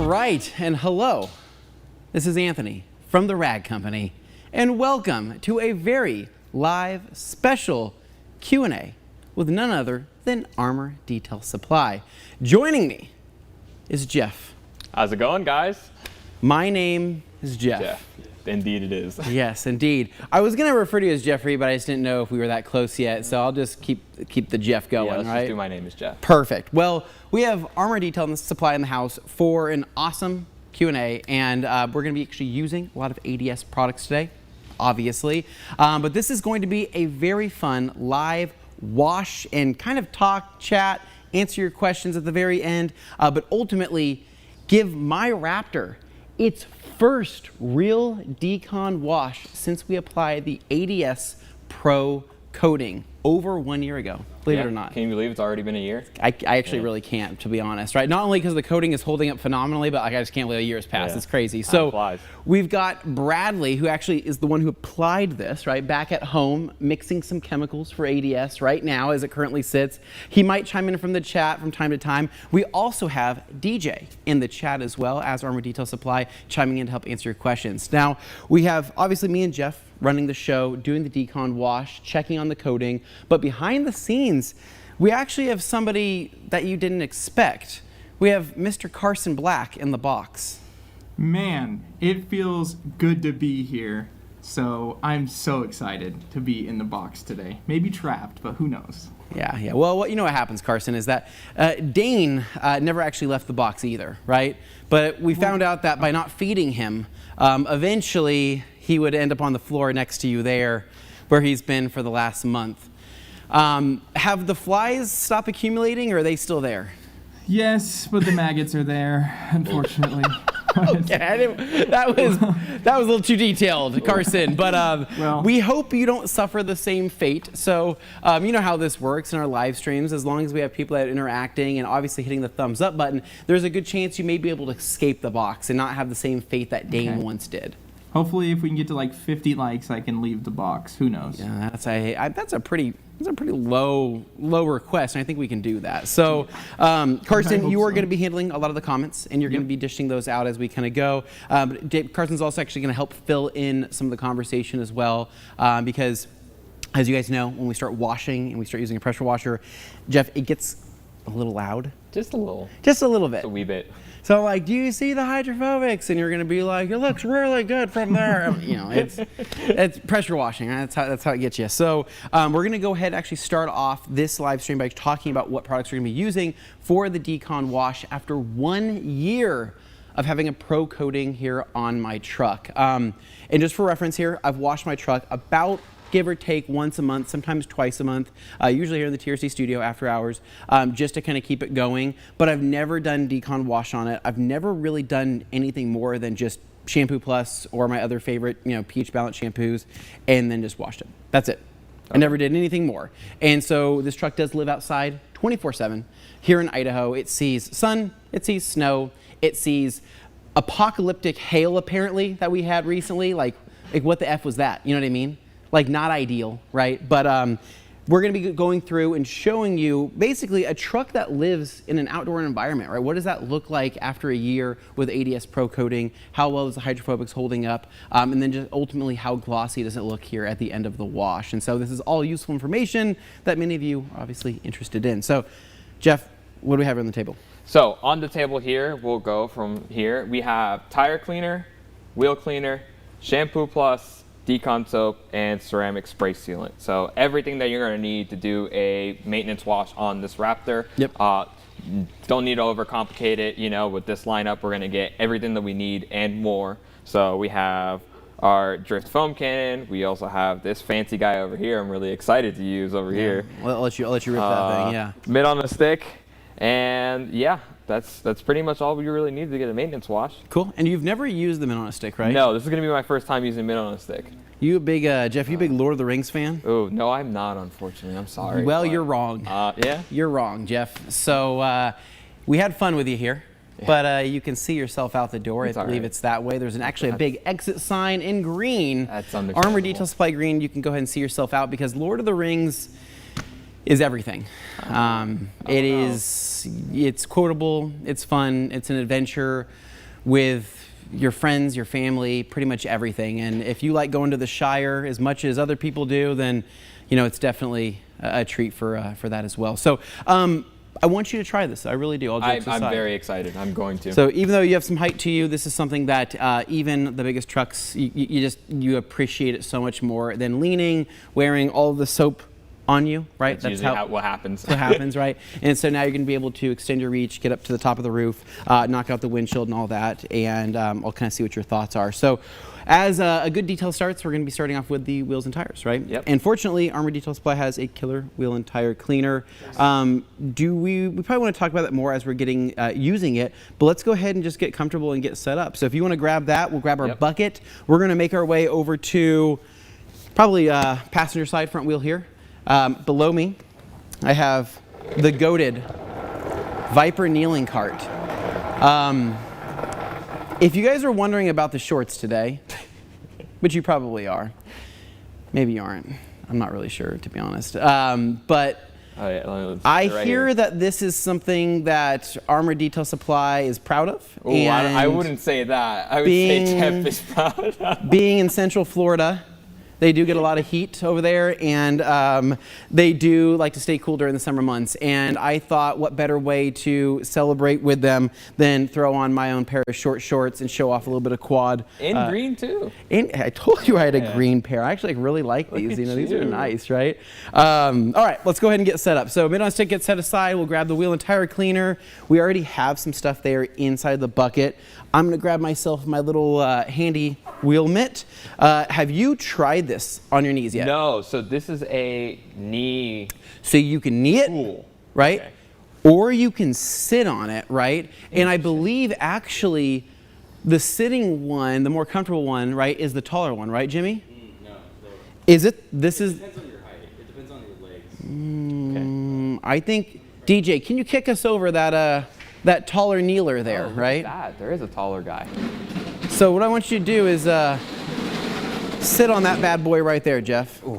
right, and hello. This is Anthony from the Rag Company, and welcome to a very live, special Q&A with none other than Armour Detail Supply. Joining me is Jeff. How's it going, guys? My name is Jeff. Indeed it is. Yes, indeed. I was going to refer to you as Jeffrey, but I just didn't know if we were that close yet, so I'll just keep the Jeff going, yeah, let's right? just do my name is Jeff. Perfect. Well, we have Armour Detail Supply in the house for an awesome Q&A, and we're going to be actually using a lot of ADS products today, obviously. But this is going to be a very fun live wash and kind of talk, chat, answer your questions at the very end, but ultimately give my Raptor its first real decon wash since we applied the ADS Pro coating over 1 year ago, believe it or not. Can you believe it's already been a year? I actually really can't, to be honest, right? Not only because the coating is holding up phenomenally, but like I just can't believe a year has passed. Yeah. It's crazy. So flies. we've got Bradley, who actually is the one who applied this, right, back at home, mixing some chemicals for ADS right now as it currently sits. He might chime in from the chat from time to time. We also have DJ in the chat as well as Armour Detail Supply chiming in to help answer your questions. Now, we have obviously me and Jeff running the show, doing the decon wash, checking on the coating, but behind the scenes, we actually have somebody that you didn't expect. We have Mr. Carson Black in the box. Man, it feels good to be here. So I'm so excited to be in the box today. Maybe trapped, but who knows? Yeah. Well, you know what happens, Carson, is that Dane never actually left the box either, right? But we found out that by not feeding him, eventually he would end up on the floor next to you there, where he's been for the last month. Have the flies stopped accumulating, or are they still there? Yes, but the maggots are there, unfortunately. Okay, that was a little too detailed, Carson. But well, we hope you don't suffer the same fate. So you know how this works in our live streams. As long as we have people that are interacting and obviously hitting the thumbs up button, there's a good chance you may be able to escape the box and not have the same fate that Dane once did. Hopefully, if we can get to like 50 likes, I can leave the box. Who knows? Yeah, that's a pretty low request, and I think we can do that. So, Carson, you are going to be handling a lot of the comments, and you're going to be dishing those out as we kind of go. But Carson's also actually going to help fill in some of the conversation as well, because as you guys know, when we start washing and we start using a pressure washer, Jeff, it gets a little loud. Just a little. Just a little bit. Just a wee bit. So like, do you see the hydrophobics? And you're going to be like, it looks really good from there. You know, it's pressure washing. Right? That's how it gets you. So we're going to go ahead and actually start off this live stream by talking about what products we're going to be using for the decon wash after 1 year of having a pro coating here on my truck. And just for reference here, I've washed my truck about, give or take, once a month, sometimes twice a month, usually here in the TRC studio after hours, just to kind of keep it going. But I've never done decon wash on it. I've never really done anything more than just Shampoo Plus or my other favorite, pH Balance shampoos, and then just washed it. That's it. Okay. I never did anything more. And so this truck does live outside 24/7 here in Idaho. It sees sun, it sees snow, it sees apocalyptic hail apparently that we had recently. Like what the F was that? You know what I mean? Like, not ideal, right? But we're going to be going through and showing you basically a truck that lives in an outdoor environment, right? What does that look like after a year with ADS Pro coating? How well is the hydrophobics holding up? And then just ultimately, how glossy does it look here at the end of the wash? And so this is all useful information that many of you are obviously interested in. So, Jeff, what do we have on the table? So on the table here, we'll go from here. We have tire cleaner, wheel cleaner, Shampoo Plus, decon soap, and ceramic spray sealant. So everything that you're going to need to do a maintenance wash on this Raptor. Yep. Don't need to overcomplicate it. With this lineup, we're going to get everything that we need and more. So we have our drift foam cannon. We also have this fancy guy over here I'm really excited to use over here. Well, I'll let you rip that thing, yeah. Mitt on a stick. And yeah, that's pretty much all we really need to get a maintenance wash. Cool. And you've never used the Mitt on a stick, right? No, this is going to be my first time using Mitt on a stick. You a big, Jeff, you a big Lord of the Rings fan? Oh, no, I'm not, unfortunately. I'm sorry. Well, you're wrong. Yeah? You're wrong, Jeff. So we had fun with you here. Yeah. But you can see yourself out the door. I believe it's that way. There's actually a big exit sign in green. That's understandable. Armour Detail Supply green. You can go ahead and see yourself out because Lord of the Rings is everything. It's quotable, it's fun, it's an adventure. with your friends, your family, pretty much everything. And if you like going to the Shire as much as other people do, then it's definitely a treat for that as well. So I want you to try this. I really do. I'm very excited. I'm going to. So even though you have some height to you, this is something that even the biggest trucks, you appreciate it so much more than leaning, wearing all of the soap on you, right? That's usually what happens. What happens, right? And so now you're going to be able to extend your reach, get up to the top of the roof, knock out the windshield and all that, and I'll kind of see what your thoughts are. So as a good detail starts, we're going to be starting off with the wheels and tires, right? Yep. And fortunately, Armour Detail Supply has a killer wheel and tire cleaner. Yes. We probably want to talk about that more as we're getting using it, but let's go ahead and just get comfortable and get set up. So if you want to grab that, we'll grab our bucket. We're going to make our way over to probably passenger side front wheel here. Below me, I have the goated Viper kneeling cart. If you guys are wondering about the shorts today, which you probably are, maybe you aren't. I'm not really sure, to be honest. But I hear that this is something that Armour Detail Supply is proud of. Oh, I wouldn't say that. I would say Jeff is proud of. Being in Central Florida, they do get a lot of heat over there, and they do like to stay cool during the summer months. And I thought, what better way to celebrate with them than throw on my own pair of short shorts and show off a little bit of quad. In green too. I told you I had a green pair. I actually really like these. These are nice, right? All right, let's go ahead and get set up. So mid-on stick gets set aside. We'll grab the wheel and tire cleaner. We already have some stuff there inside the bucket. I'm going to grab myself my little handy wheel mitt. Have you tried this on your knees yet? No, so this is a knee. So you can knee it, right? Okay. Or you can sit on it, right? And I believe actually the sitting one, the more comfortable one, right, is the taller one, right, Jimmy? No. Is it? This is. It depends on your height. It depends on your legs. I think, DJ, can you kick us over that taller kneeler there, right? There is a taller guy. So what I want you to do is sit on that bad boy right there, Jeff. Ooh.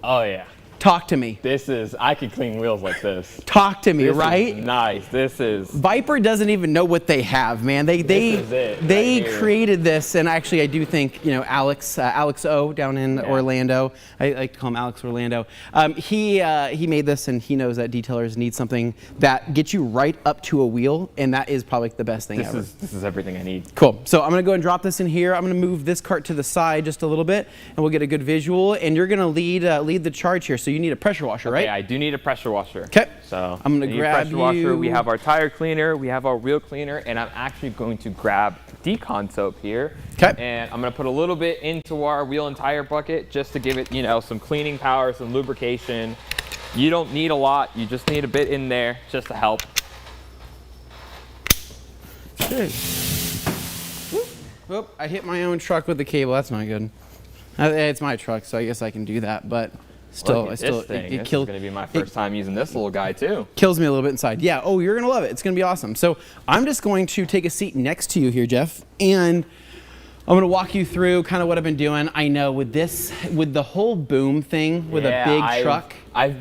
Oh yeah. Talk to me. I could clean wheels like this. Talk to me, right? Nice. This is. Viper doesn't even know what they have, man. They created this, and actually I do think, Alex O down in Orlando, I like to call him Alex Orlando. He made this, and he knows that detailers need something that gets you right up to a wheel, and that is probably the best thing ever. This is everything I need. Cool. So I'm gonna go and drop this in here. I'm gonna move this cart to the side just a little bit, and we'll get a good visual. And you're gonna lead the charge here. So you need a pressure washer, right? Yeah, I do need a pressure washer. Okay. So I'm gonna grab pressure washer. We have our tire cleaner, we have our wheel cleaner, and I'm actually going to grab decon soap here. Okay. And I'm gonna put a little bit into our wheel and tire bucket just to give it, some cleaning power, some lubrication. You don't need a lot. You just need a bit in there just to help. Okay. Whoop, I hit my own truck with the cable. That's not good. It's my truck, so I guess I can do that, but still, This is going to be my first time using this little guy too. Kills me a little bit inside. Yeah. Oh, you're gonna love it. It's gonna be awesome. So I'm just going to take a seat next to you here, Jeff, and I'm gonna walk you through kind of what I've been doing. I know with the whole boom thing with a big truck. I've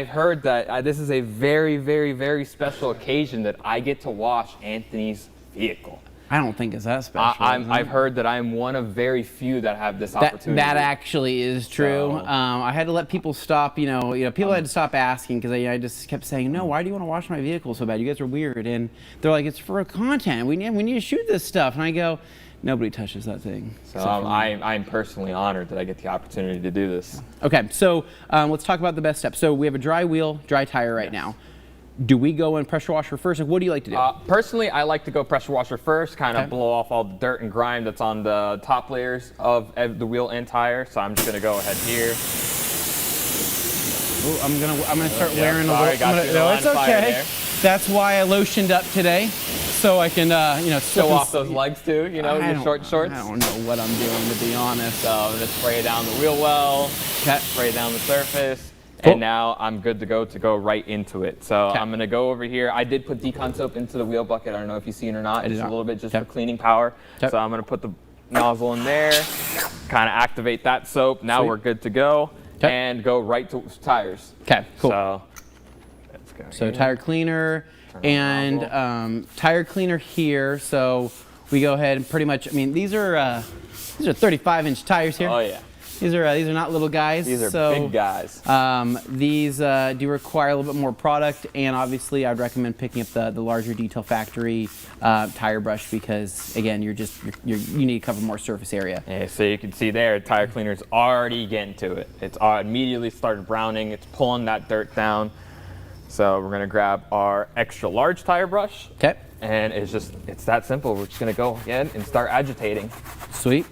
heard that this is a very, very, very special occasion that I get to wash Anthony's vehicle. I don't think it's that special. I've heard that I'm one of very few that have this opportunity. That actually is true. So, I had to let people stop. People had to stop asking because I just kept saying, "No, why do you want to wash my vehicle so bad? You guys are weird." And they're like, "It's for content. We need to shoot this stuff." And I go, "Nobody touches that thing." So I'm personally honored that I get the opportunity to do this. Okay, so let's talk about the best steps. So we have a dry wheel, dry tire right now. Do we go in pressure washer first? Or what do you like to do? Personally, I like to go pressure washer first, kind of blow off all the dirt and grime that's on the top layers of the wheel and tire. So I'm just gonna go ahead here. Ooh, I'm gonna start wearing a little. No, it's okay. That's why I lotioned up today, so I can show off those legs too. Your short shorts. I don't know what I'm doing, to be honest. So I'm gonna spray down the wheel well, spray down the surface. Cool. And now I'm good to go right into it. So I'm going to go over here. I did put decon soap into the wheel bucket. I don't know if you've seen it or not. Just a little bit just for cleaning power. So I'm going to put the nozzle in there, kind of activate that soap. Now we're good to go and go right to tires. Okay, cool. So let's go. So tire cleaner. and tire cleaner here. So we go ahead and pretty much, I mean, these are 35-inch tires here. Oh yeah. These are not little guys. These are so, big guys. These do require a little bit more product, and obviously I'd recommend picking up the larger Detail Factory tire brush because again, you need to cover more surface area. Yeah, so you can see there, tire cleaner's already getting to it. It's immediately started browning. It's pulling that dirt down. So we're gonna grab our extra large tire brush. Okay. And it's that simple. We're just gonna go ahead and start agitating. Sweet.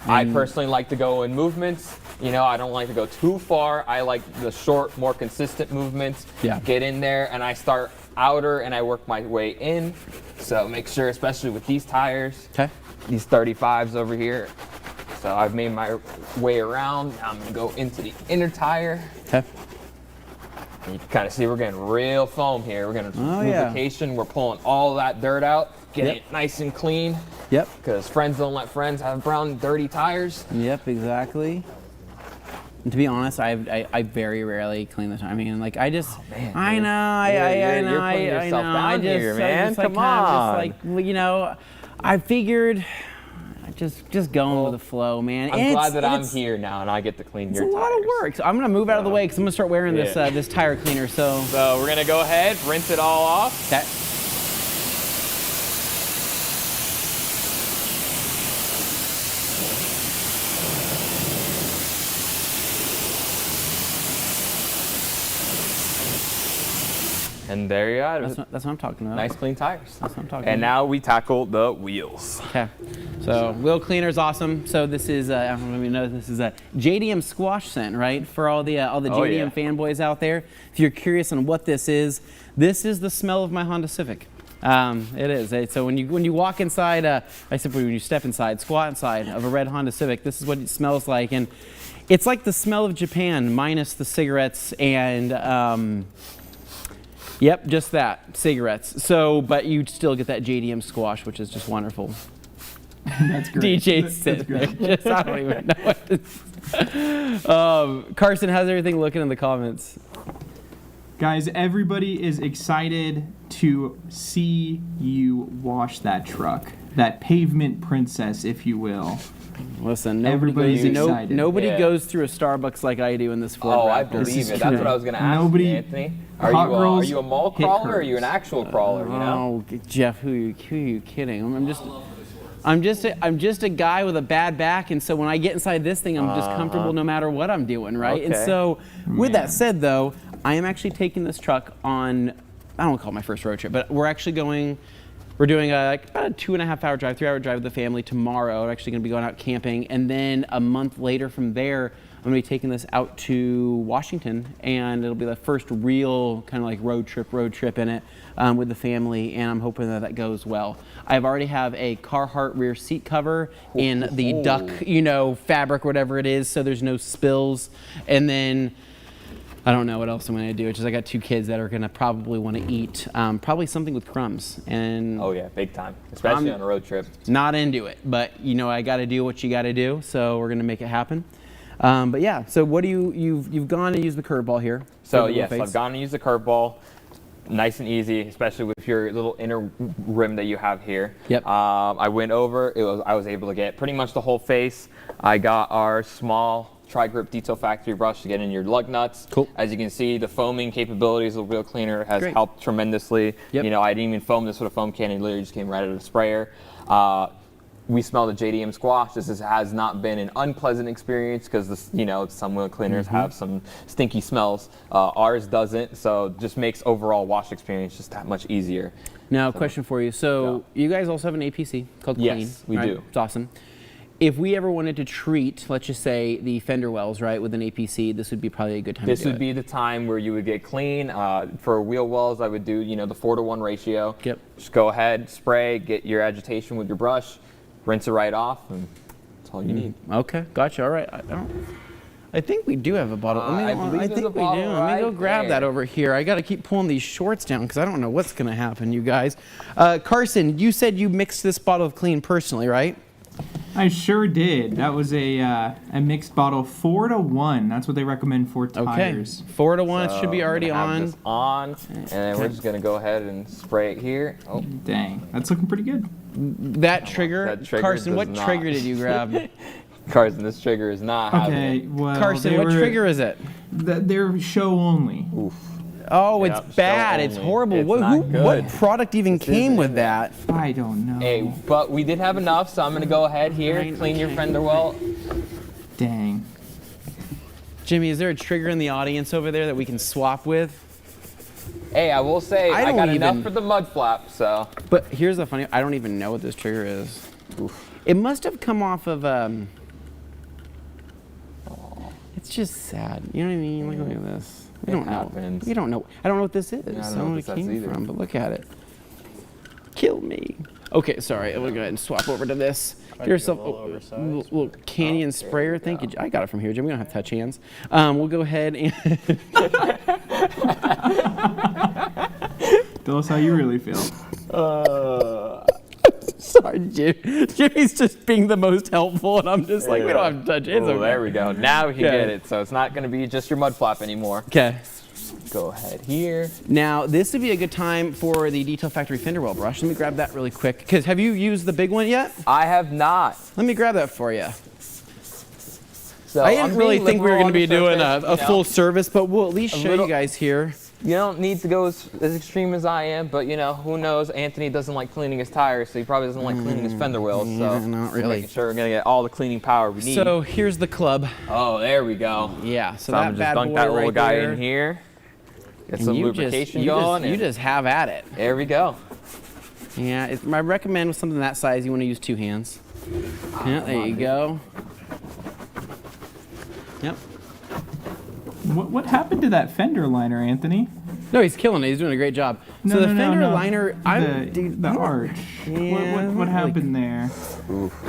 I personally like to go in movements. You know, I don't like to go too far. I like the short, more consistent movements. Yeah. Get in there and I start outer and I work my way in. So make sure, especially with these tires, Okay. these 35s over here. So I've made my way around. Now I'm gonna go into the inner tire. Okay. And you can kind of see we're getting real foam here. We're getting lubrication. Yeah. We're pulling all that dirt out, getting Yep. it nice and clean. Yep. Because friends don't let friends have brown, dirty tires. Yep, exactly. And to be honest, I very rarely clean the tire. I mean, like I just, man, I dude. know, I know, You're putting I yourself know. down I just, here, man. I just, like, Come kind of on. just like, you know, I figured, just going with the flow, man. I'm And glad it's- that and I'm it's- here now and I get to clean It's your a tires. lot of work. So I'm gonna move out of the way because I'm gonna start wearing this Yeah. this tire cleaner. So So we're gonna go ahead, rinse it all off. that. And there you are. That's what I'm talking about. Nice clean tires. That's what I'm talking And about. now we tackle the wheels. Okay, so wheel cleaner is awesome. So this is I don't know if you know this is a JDM squash scent, right? For all the Oh, JDM yeah. fanboys out there, if you're curious on what this is the smell of my Honda Civic. It is. So when you walk inside, I said when you step inside, squat inside of a red Honda Civic, this is what it smells like, and it's like the smell of Japan minus the cigarettes and. Yep, just that, cigarettes. So, but you still get that JDM squash, which is just wonderful. That's great. DJ sitting there, just, I don't even know what to say. Carson, how's everything looking in the comments? Guys, everybody is excited to see you wash that truck. That pavement princess, if you will. Listen, Everybody's excited. nobody Yeah. goes through a Starbucks like I do in this Ford Oh, Raptor. I believe it. That's what I was gonna ask Nobody- you, Anthony. Are Hot you are girls you a mall hit crawler or are you an curves. actual crawler? You know? Oh, Jeff, who are you kidding? I'm just a guy with a bad back, and so when I get inside this thing, I'm just comfortable no matter what I'm doing, right? And Okay. so, with Man. that said, though, I am actually taking this truck on, I don't want to call it my first road trip, but we're doing about a 2.5 hour drive, 3-hour drive with the family tomorrow. We're actually going to be going out camping, and then a month later from there, I'm going to be taking this out to Washington, and it'll be the first real kind of like road trip in it with the family, and I'm hoping that goes well. I've already have a Carhartt rear seat cover in the duck, fabric, whatever it is, so there's no spills, and then I don't know what else I'm going to do. It's just I got 2 kids that are going to probably want to eat probably something with crumbs, and Oh yeah, big time. Especially on a road trip. not into it, but I got to do what you got to do, so we're going to make it happen. But yeah, so what do you've gone and used the curveball here? So for the yes, face. I've gone and used the curveball. Nice and easy, especially with your little inner rim that you have here. Yep. I went over. I was able to get pretty much the whole face. I got our small Tri-Grip Detail Factory brush to get in your lug nuts. Cool. As you can see, the foaming capabilities of the wheel cleaner has Great. helped tremendously. Yep. I didn't even foam this with a foam can. It literally just came right out of the sprayer. We smell the JDM squash. This has not been an unpleasant experience because some wheel cleaners have some stinky smells. Ours doesn't, so just makes overall wash experience just that much easier. Now, question for you. So you guys also have an APC called Yes, Clean. we right? do. It's awesome. If we ever wanted to treat, let's just say, the fender wells, right, with an APC, this would be probably a good time This to do would be the time where you would get clean. For wheel wells, I would do the 4-to-1 ratio. Yep. Just go ahead, spray, get your agitation with your brush, rinse it right off, and that's all you need. Okay, gotcha. All right. I think we do have a bottle. I believe there's think a we do. bottle Let me go right grab that there. over here. I got to keep pulling these shorts down because I don't know what's going to happen, you guys. Carson, you said you mixed this bottle of Clean personally, right? I sure did. That was a mixed bottle, 4-to-1. That's what they recommend for Okay, tires. 4-to-1. It should be So I'm already gonna have on. this on, and then we're just gonna go ahead and spray it here. Oh, Dang, that's looking pretty good. That trigger, that trigger Carson, what does not. trigger did you grab? Carson, this trigger is not having Okay, it. well, Carson, what trigger is it? They're show only. Oof. Oh, Yep, it's bad. show It's only. horrible. It's What, not good. what product even This came isn't with in there. that? I don't know. Hey, but we did have enough, so I'm gonna go ahead here, Fine, clean your okay. fender well. Dang. Jimmy, is there a trigger in the audience over there that we can swap with? Hey, I will say, I I got don't enough even- for the mud flap, so. But here's the funny, I don't even know what this trigger is. Oof. It must have come off of, it's just sad. You know what I mean? Like, look at this. We It don't know. happens. We don't know. I don't know what this is. I don't I know don't know what where it this came is either. from, but look at it. Kill me. Okay, sorry. I'm gonna go ahead and swap over to this. Here's some little Canyon sprayer. Thank you. I got it from here, Jim. We don't have to touch hands. We'll go ahead and Tell us how you really feel. sorry, Jim. Jimmy's just being the most helpful, and I'm just like, we don't have to touch hands. Oh, there we go. Now we can Okay. get it. So it's not going to be just your mud flap anymore. Okay. Go ahead here. Now, this would be a good time for the Detail Factory fender well brush. Let me grab that really quick. Because have you used the big one yet? I have not. Let me grab that for you. So I didn't I'm really being think we were liberal going to be on the doing surface, a you know. full service, but we'll at least show little- you guys here. You don't need to go as extreme as I am, but you know, who knows? Anthony doesn't like cleaning his tires, so he probably doesn't like cleaning his fender wells. So yeah, not we're really. making sure we're gonna get all the cleaning power we need. So here's the club. Oh, there we go. Yeah, so So that I'm bad just dunk boy that little right guy there. in here. Get And some you lubrication just, going. You and just have at it. there we go. Yeah, I recommend with something that size, you want to use 2 hands. Yeah, there you go. Yep. What happened to that fender liner, Anthony? No, he's killing it. He's doing a great job. So the fender liner, dude, the arch. Yeah, What really- happened there?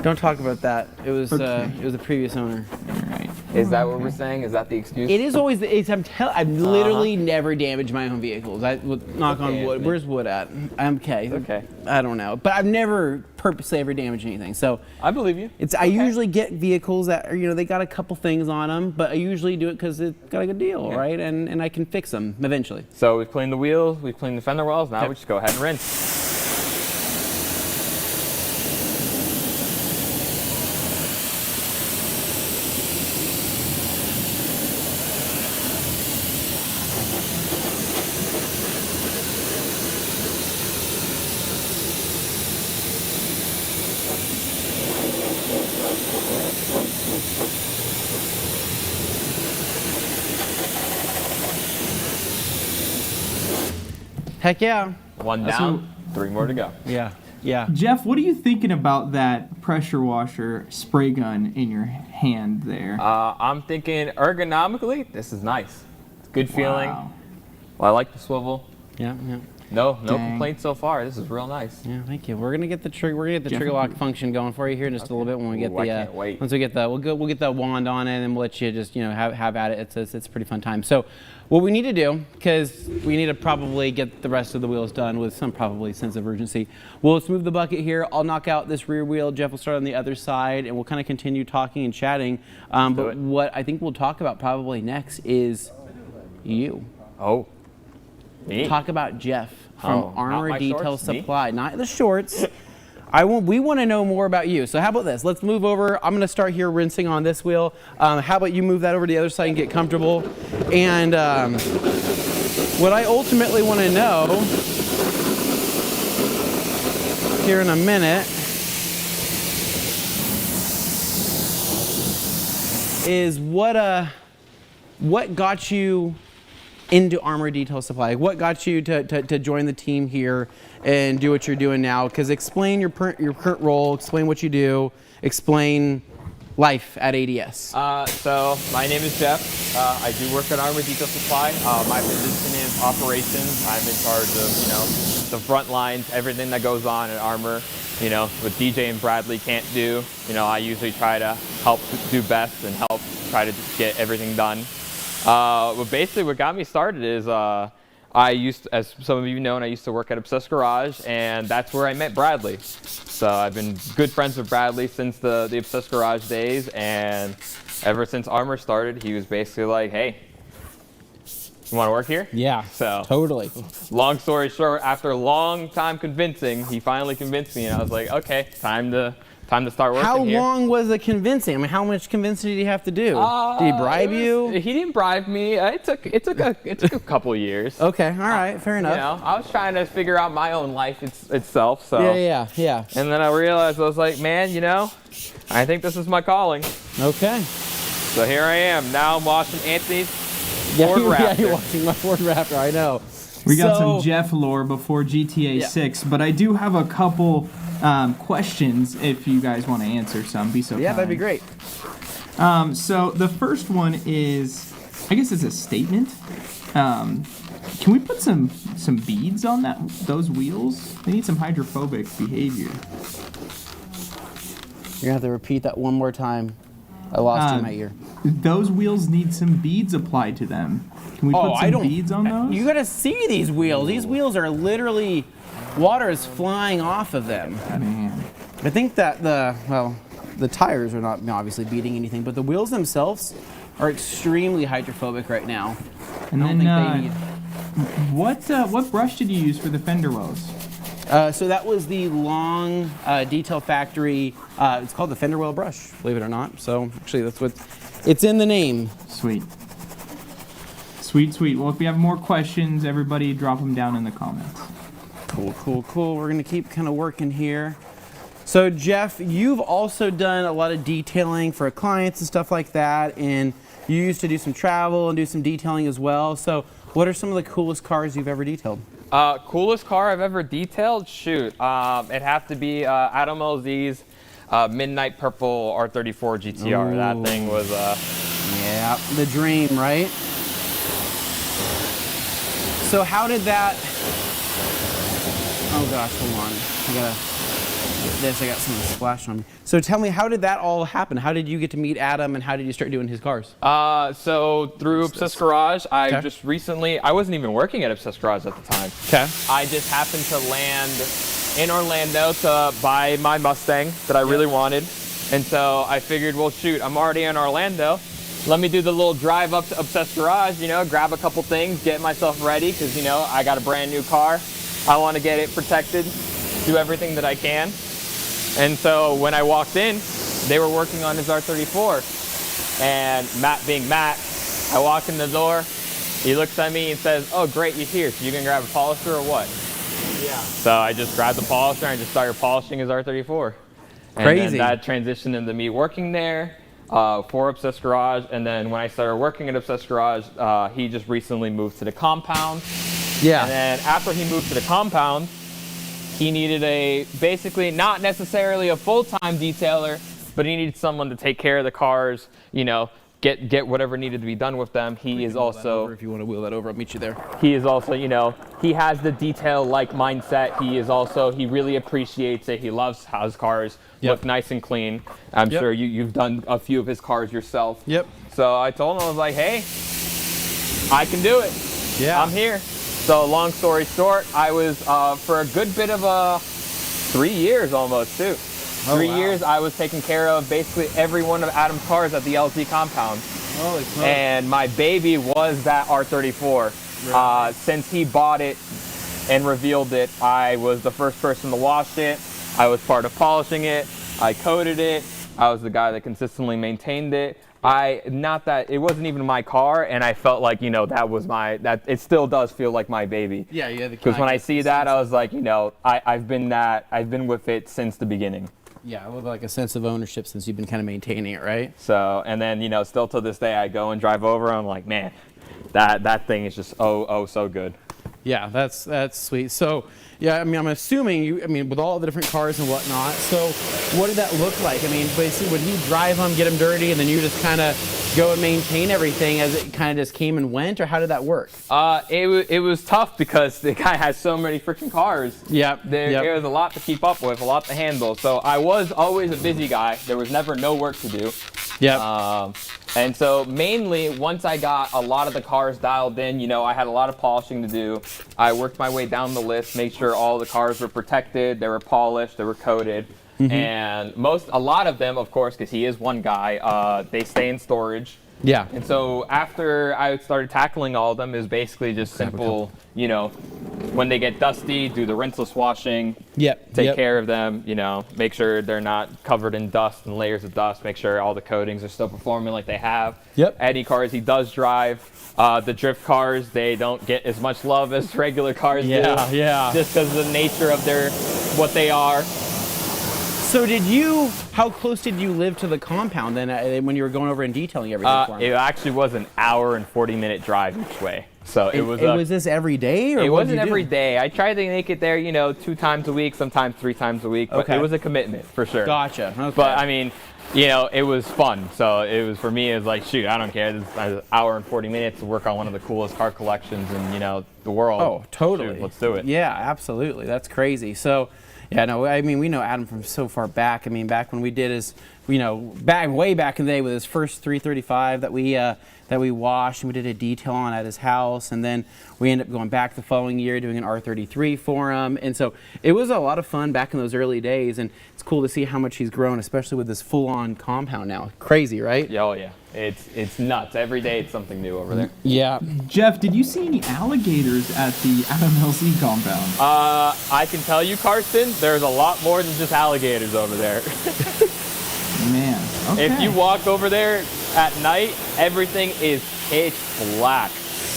Don't talk about that. It was Okay. it was the previous owner. All right. Is that what we're saying? Is that the excuse? It is always I've literally never damaged my own vehicles. I would knock on Okay, wood. Anthony. Where's wood at? I'm okay. Okay. I don't know, but I've never purposely ever damaged anything. So I believe you. I usually get vehicles that are, they got a couple things on them, but I usually do it because it's got a good deal, Yeah. right? And I can fix them eventually. So we've cleaned the wheels, we've cleaned the fender wells. Now Yep. we just go ahead and rinse. Heck yeah. One down, 3 more to go. Yeah. Yeah. Jeff, what are you thinking about that pressure washer spray gun in your hand there? I'm thinking ergonomically, this is nice. It's good feeling. Wow. Well, I like the swivel. Yeah. Yeah. No Dang. complaints so far. This is real nice. Yeah, thank you. We're gonna get the trigger. We're gonna get the Jeff, trigger lock function going for you here in just a little bit when we get Ooh, the. I can't wait. Once we get the, we'll get the wand on it, and then we'll let you just have at it. It's a pretty fun time. So, what we need to do, because we need to probably get the rest of the wheels done with some probably sense of urgency. We'll smooth the bucket here. I'll knock out this rear wheel. Jeff will start on the other side, and we'll kind of continue talking and chatting. But it. what I think we'll talk about probably next is you. Oh, me? Talk about Jeff from Oh, not Armour my Detail shorts, me? Supply, not the shorts. We want to know more about you. So how about this? Let's move over. I'm going to start here rinsing on this wheel. How about you move that over to the other side and get comfortable? And what I ultimately want to know here in a minute is what got you into Armour Detail Supply? What got you to join the team here and do what you're doing now? Because explain your current role, explain what you do, explain life at ADS. So my name is Jeff. I do work at Armour Detail Supply. My position is operations. I'm in charge of the front lines, everything that goes on at Armour. What DJ and Bradley can't do. I usually try to help do best and help try to get everything done. But basically what got me started is as some of you know, I used to work at Obsessed Garage, and that's where I met Bradley. So I've been good friends with Bradley since the Obsessed Garage days, and ever since Armour started, he was basically like, hey, you want to work here? Yeah, So totally. long story short, after a long time convincing, he finally convinced me, and I was like, okay, time to start working How here. long was the convincing? I mean, how much convincing did he have to do? Did he bribe you? He didn't bribe me. It took a couple years. Okay, all right, fair enough. You know, I was trying to figure out my own life itself. So. Yeah. And then I realized, I was like, man, you know, I think this is my calling. Okay. So here I am. Now I'm watching Anthony's Ford Raptor. Yeah, you're watching my Ford Raptor, I know. We got some Jeff lore before GTA 6, but I do have a couple questions if you guys want to answer some. Be so kind. Yeah, that'd be great. So the first one is, I guess it's a statement. Can we put some beads on those wheels? They need some hydrophobic behavior. You're gonna have to repeat that one more time. I lost you in my ear. Those wheels need some beads applied to them. Can we put some beads on those? You gotta see these wheels. These wheels are literally, water is flying off of them. Man. I think that the tires are not obviously beating anything, but the wheels themselves are extremely hydrophobic right now. And I don't then, think they need. what brush did you use for the fender wells? So that was the long Detail Factory. It's called the fender well brush, believe it or not. So actually, that's what it's in the name. Sweet. Well, if you have more questions, everybody drop them down in the comments. Cool. We're gonna keep kind of working here. So Jeff, you've also done a lot of detailing for clients and stuff like that, and you used to do some travel and do some detailing as well. So what are some of the coolest cars you've ever detailed? Coolest car I've ever detailed? Shoot, it'd have to be Adam LZ's Midnight Purple R34 GTR. Ooh. That thing was Yeah, the dream, right? So how did that? Oh gosh, hold on. I gotta get this. I got something splashed on me. So tell me, how did that all happen? How did you get to meet Adam, and how did you start doing his cars? So through Obsessed Garage, I just recently, I wasn't even working at Obsessed Garage at the time. Okay. I just happened to land in Orlando to buy my Mustang that I really wanted. And so I figured, well, shoot, I'm already in Orlando. Let me do the little drive up to Obsessed Garage, you know, grab a couple things, get myself ready, because, you know, I got a brand new car. I want to get it protected, do everything that I can. And so when I walked in, they were working on his R34. And Matt being Matt, I walk in the door, he looks at me and says, oh, great, you're here. So you can grab a polisher or what? Yeah. So I just grabbed the polisher and just started polishing his R34. And Crazy. then that transitioned into me working there for Obsessed Garage. And then when I started working at Obsessed Garage, he just recently moved to the compound. Yeah. And then after he moved to the compound, he needed basically not necessarily a full-time detailer, but he needed someone to take care of the cars, you know, get whatever needed to be done with them. He is also, if you want to wheel that over, I'll meet you there. he is also, you know, he has the detail-like mindset. He is also, he really appreciates it. He loves how his cars look nice and clean. I'm sure you've done a few of his cars yourself. Yep. So I told him, I was like, hey, I can do it. Yeah. I'm here. So long story short, I was for a good bit of 3 years almost too. 3 years I was taking care of basically every one of Adam's cars at the LZ compound. Holy smokes. And my baby was that R34. Right. Since he bought it and revealed it, I was the first person to wash it. I was part of polishing it. I coated it. I was the guy that consistently maintained it. Not that it wasn't even my car, and I felt like, you know, it still does feel like my baby. Yeah, yeah. Because when I see that, I was like, you know, I've been with it since the beginning. Yeah, a little bit like a sense of ownership since you've been kind of maintaining it, right? So, and then, you know, still to this day, I go and drive over, and I'm like, man, that thing is just so good. Yeah, that's sweet. So, yeah, I mean, I'm assuming with all the different cars and whatnot. So, what did that look like? I mean, basically, would he drive them, get them dirty, and then you just kind of go and maintain everything as it kind of just came and went, or how did that work? It was tough because the guy has so many freaking cars. Yep. There was a lot to keep up with, a lot to handle. So I was always a busy guy. There was never no work to do. Yep. And so mainly once I got a lot of the cars dialed in, you know, I had a lot of polishing to do. I worked my way down the list, made sure all the cars were protected, they were polished, they were coated. And a lot of them, of course, because he is one guy, they stay in storage. Yeah. And so after I started tackling all of them, it was basically just simple, you know, when they get dusty, do the rinseless washing. Yep. Take care of them, you know, make sure they're not covered in dust and layers of dust, make sure all the coatings are still performing like they have. Yep. Any cars he does drive, the drift cars, they don't get as much love as regular cars do. Yeah. Just because of the nature of what they are. So how close did you live to the compound then when you were going over and detailing everything for him? It actually was an hour and 40-minute drive each way. So was this every day? Or it what did wasn't you do? every day. I tried to make it there, you know, 2 times a week, sometimes 3 times a week, but Okay. it was a commitment for sure. Gotcha. Okay. But I mean, you know, it was fun. So it was, for me, it was like, shoot, I don't care. This is an hour and 40 minutes to work on one of the coolest car collections in, you know, the world. Oh, totally. Shoot, let's do it. Yeah, absolutely. That's crazy. So, yeah, no, I mean, we know Adam from so far back. I mean, back when we did his, you know, way back in the day with his first 335 that we washed, and we did a detail on at his house, and then we ended up going back the following year doing an R33 for him. And so it was a lot of fun back in those early days, and it's cool to see how much he's grown, especially with this full-on compound now. Crazy, right? Oh yeah, it's nuts. Every day it's something new over there. Yeah. Jeff, did you see any alligators at the Adam LC compound? I can tell you, Carson, there's a lot more than just alligators over there. Man, okay. If you walk over there at night, everything is pitch black,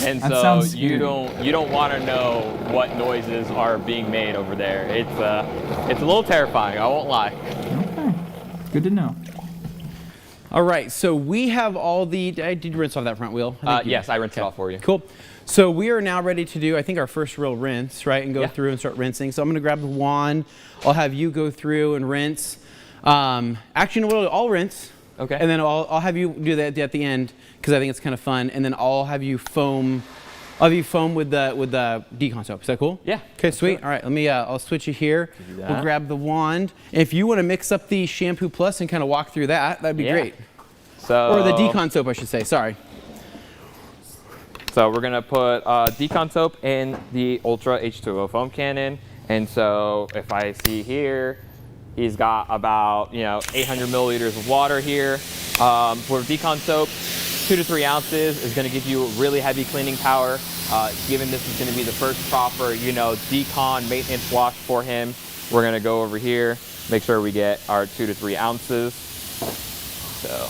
and That so sounds you scary. don't want to know what noises are being made over there. It's a little terrifying. I won't lie. Okay, good to know. All right, so we have all the, did you rinse off that front wheel? I think you Yes, did. I rinsed it off for you. Cool. So we are now ready to do, I think, our first real rinse, right? And go Yeah. through and start rinsing. So I'm going to grab the wand. I'll have you go through and rinse. Actually, no, I'll rinse. Okay. And then I'll have you do that at the end because I think it's kind of fun. And then I'll have you foam. I'll have you foam with the decon soap. Is that cool? Yeah. Okay, sweet. All right, let me. I'll switch you here. do that. We'll grab the wand. If you want to mix up the Shampoo Plus and kind of walk through that, that'd be Yeah. great. So Or the decon soap, I should say. Sorry. So we're gonna put decon soap in the Ultra H2O foam cannon, and so if I see here, he's got about 800 milliliters of water here. For decon soap, 2 to 3 ounces is gonna give you really heavy cleaning power. Given this is gonna be the first proper decon maintenance wash for him, we're gonna go over here, make sure we get our 2 to 3 ounces. So.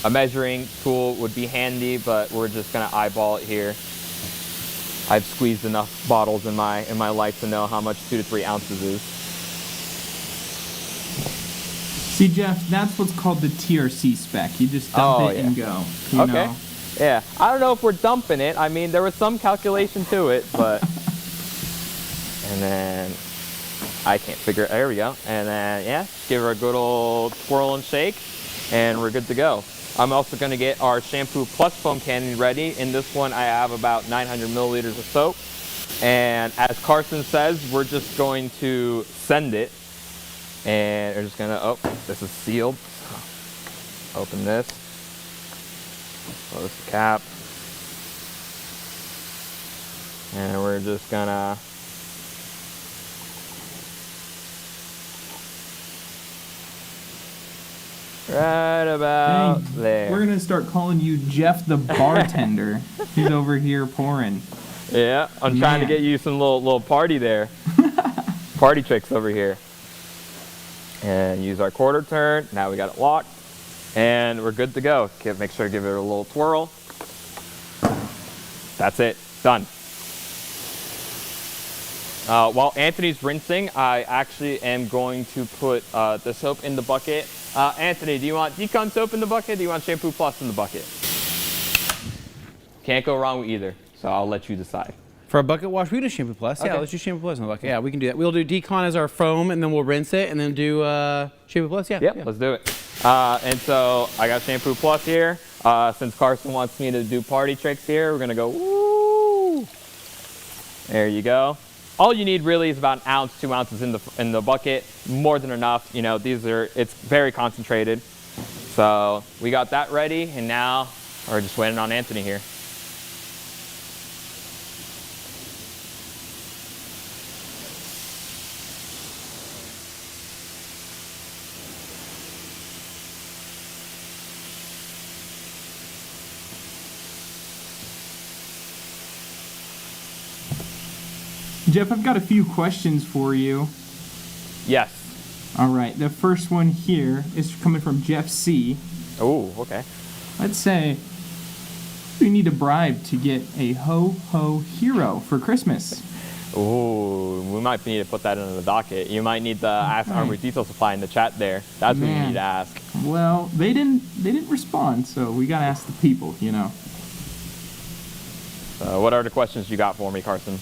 A measuring tool would be handy, but we're just gonna eyeball it here. I've squeezed enough bottles in my life to know how much 2 to 3 ounces is. See, Jeff, that's what's called the TRC spec. You just dump it and go. You Okay. know? Yeah. I don't know if we're dumping it. I mean, there was some calculation to it, but. And then I can't figure. There we go. And then give her a good old twirl and shake, and we're good to go. I'm also going to get our Shampoo Plus foam cannon ready. In this one, I have about 900 milliliters of soap. And as Carson says, we're just going to send it. And we're just going to, this is sealed. Open this. Close the cap. And we're just going to right about Dang. there. We're gonna start calling you Jeff the bartender. He's over here pouring. Yeah, I'm trying to Man. get you some little party there. Party tricks over here. And use our quarter turn. Now we got it locked. And we're good to go. Make sure to give it a little twirl. That's it. Done. While Anthony's rinsing, I actually am going to put the soap in the bucket. Anthony, do you want decon soap in the bucket? Or do you want Shampoo Plus in the bucket? Can't go wrong with either, so I'll let you decide. For a bucket wash, we do Shampoo Plus. Yeah, Okay. let's do Shampoo Plus in the bucket. Yeah, we can do that. We'll do decon as our foam, and then we'll rinse it, and then do Shampoo Plus. Yeah. Yep, yeah. let's do it. And so I got Shampoo Plus here. Since Carson wants me to do party tricks here, we're gonna go woo. There you go. All you need really is about 1 ounce, 2 ounces in the bucket. More than enough. You know, it's very concentrated. So we got that ready, and now we're just waiting on Anthony here. Jeff, I've got a few questions for you. Yes. All right, the first one here is coming from Jeff C. Oh, okay. Let's say we need a bribe to get a ho-ho hero for Christmas. Ooh, we might need to put that in the docket. You might need to ask Armour Detail Supply in the chat there. That's what you need to ask. Well, they didn't respond, so we gotta ask the people, you know. What are the questions you got for me, Carson?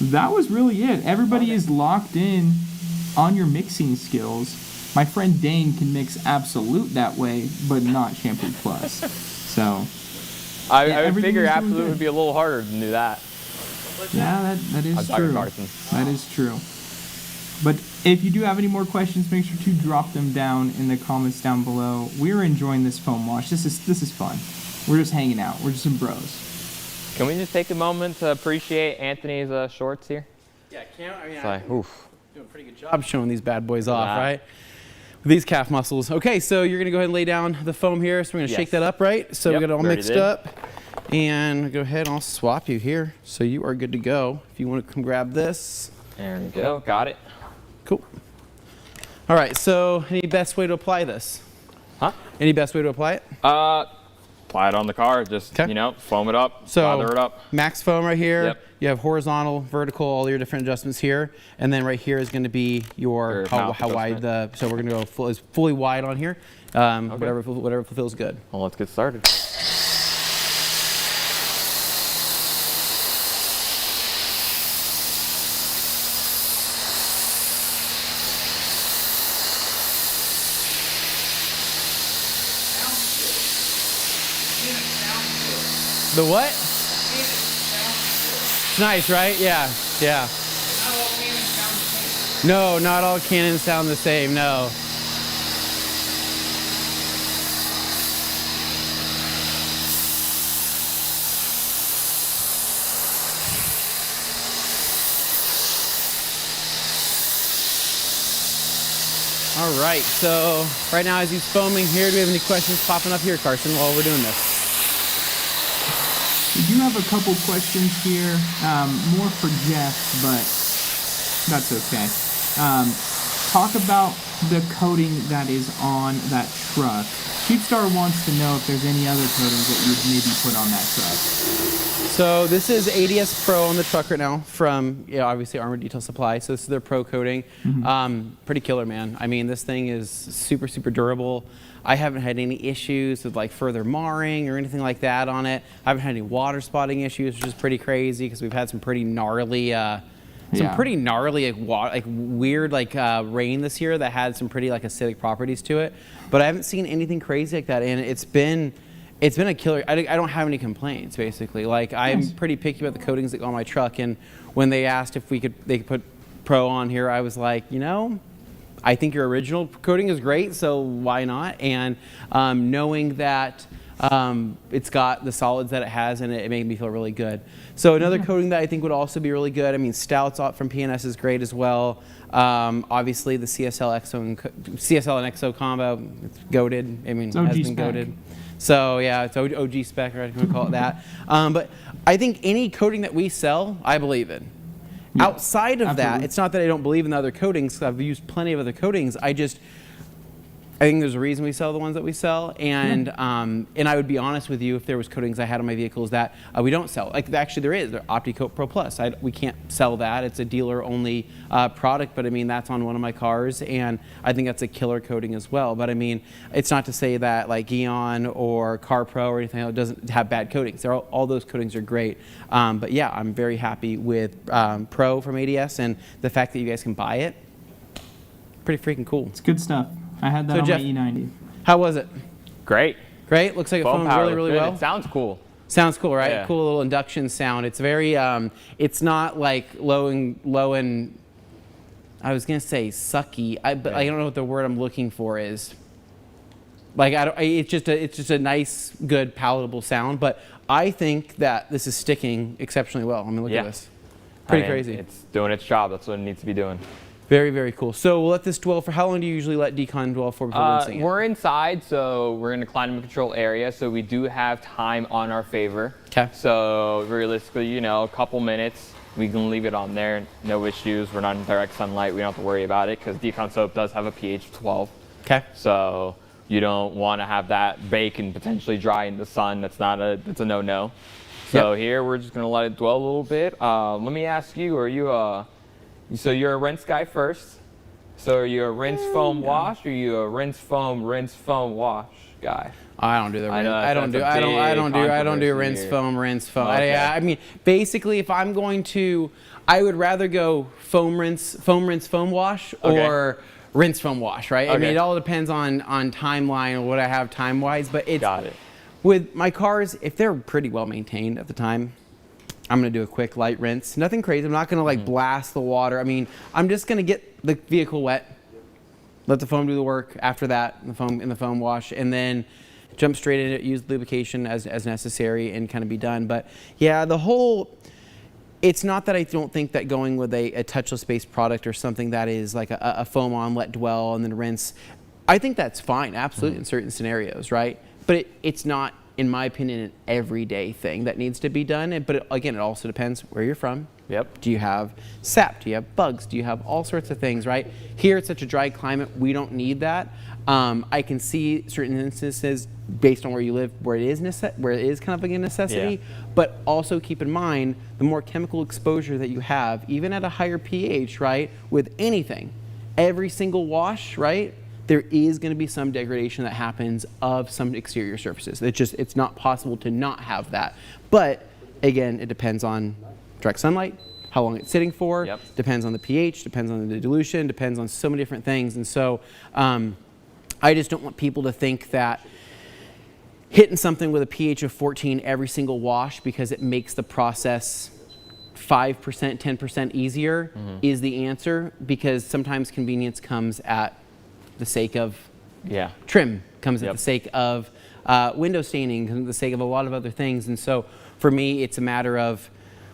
That was really it. Everybody is locked in on your mixing skills. My friend Dane can mix Absolute that way, but not Shampoo Plus. So I would figure everything's doing Absolute good. would be a little harder to do that. Yeah, that I'm is talking true. Carson. That is true. But if you do have any more questions, make sure to drop them down in the comments down below. We're enjoying this foam wash. This is fun. We're just hanging out. We're just some bros. Can we just take a moment to appreciate Anthony's shorts here? Yeah, I mean, It's like, oof. doing a pretty good job showing these bad boys off, Yeah. right? With these calf muscles. Okay, so you're gonna go ahead and lay down the foam here. So we're gonna shake Yes. that up, right? So Yep, we got it all we already mixed did. up. And go ahead and I'll swap you here. So you are good to go. If you want to come grab this. There we go. Got it. Cool. All right, so any best way to apply this? Huh? Any best way to apply it? Apply it on the car. Just, 'Kay. you know, foam it up, So lather it up. max foam right here. Yep. You have horizontal, vertical, all your different adjustments here. And then right here is going to be your how mouth wide the, so we're going to go fully wide on here. Whatever feels good. Well, let's get started. The what? It's nice, right? Yeah, yeah. No, not all cannons sound the same, no. All right, so right now as he's foaming here, do we have any questions popping up here, Carson, while we're doing this? We do have a couple questions here, more for Jeff, but that's okay. Talk about the coating that is on that truck. Sheepstar wants to know if there's any other coatings that you'd maybe put on that truck. So this is ADS Pro on the truck right now from, obviously Armour Detail Supply. So this is their Pro coating. Pretty killer, man. I mean, this thing is super, super durable. I haven't had any issues with like further marring or anything like that on it. I haven't had any water spotting issues, which is pretty crazy because we've had some pretty gnarly, weird rain this year that had some pretty like acidic properties to it. But I haven't seen anything crazy like that, and it's been a killer. I don't have any complaints basically. Like I'm pretty picky about the coatings that go on my truck, and when they asked if they could put Pro on here, I was like, I think your original coating is great, so why not? And knowing that it's got the solids that it has in it, it made me feel really good. So another coating that I think would also be really good, I mean, Stout's from PNS is great as well. Obviously the CSL and XO combo, it's goated. I mean, it has been goated. So yeah, it's OG spec, right? I'm gonna call it that. But I think any coating that we sell, I believe in. Yeah, outside of that, it's not that I don't believe in the other coatings. I've used plenty of other coatings. I think there's a reason we sell the ones that we sell, and I would be honest with you, if there was coatings I had on my vehicles that we don't sell. Like actually there is, OptiCoat Pro Plus. We can't sell that. It's a dealer-only product, but I mean that's on one of my cars, and I think that's a killer coating as well. But I mean, it's not to say that like Eon or Car Pro or anything else doesn't have bad coatings. All those coatings are great. But yeah, I'm very happy with Pro from ADS, and the fact that you guys can buy it, pretty freaking cool. It's good stuff. I had that on Jeff, my E90. How was it? Great. Great. Looks like it foams power really, looks really good. well. It sounds cool. Sounds cool, right? Yeah. Cool little induction sound. It's very, it's not like low and, I was gonna say sucky, but I don't know what the word I'm looking for is. Like it's just a nice, good, palatable sound. But I think that this is sticking exceptionally well. I mean, look at this. Pretty crazy. It's doing its job. That's what it needs to be doing. Very, very cool. So we'll let this dwell for, how long do you usually let decon dwell for before rinsing it? We're inside, so we're in a climate control area, so we do have time on our favor. Okay. So realistically, you know, a couple minutes, we can leave it on there, no issues. We're not in direct sunlight, we don't have to worry about it, because decon soap does have a pH of 12. Okay. So you don't want to have that bake and potentially dry in the sun. That's a no-no. So here, we're just gonna let it dwell a little bit. Let me ask you, are you so you're a rinse guy first? So are you a rinse foam wash, or are you a rinse foam wash guy? I don't do the rinse. I don't do rinse foam. Okay. I mean, basically, if I'm going to, I would rather go foam rinse, foam wash, or rinse foam wash, right? I mean, it all depends on timeline or what I have time wise, but it's Got it. with my cars, if they're pretty well maintained at the time, I'm gonna do a quick light rinse. Nothing crazy. I'm not gonna like blast the water. I mean, I'm just gonna get the vehicle wet, let the foam do the work after that, in the foam wash, and then jump straight in it, use lubrication as necessary, and kind of be done. But yeah, it's not that I don't think that going with a touchless based product or something that is like a foam on, let dwell, and then rinse, I think that's fine, absolutely, in certain scenarios, right? But it's not, in my opinion, an everyday thing that needs to be done. But again, it also depends where you're from. Yep. Do you have sap? Do you have bugs? Do you have all sorts of things, right? Here, it's such a dry climate, we don't need that. I can see certain instances based on where you live, where it is kind of like a necessity. Yeah. But also keep in mind, the more chemical exposure that you have, even at a higher pH, right, with anything, every single wash, right, there is going to be some degradation that happens of some exterior surfaces. It's not possible to not have that. But again, it depends on direct sunlight, how long it's sitting for, depends on the pH, depends on the dilution, depends on so many different things. And so I just don't want people to think that hitting something with a pH of 14 every single wash because it makes the process 5%, 10% easier is the answer, because sometimes convenience comes at the sake of trim, comes at the sake of window staining, comes at the sake of a lot of other things. And so for me, it's a matter of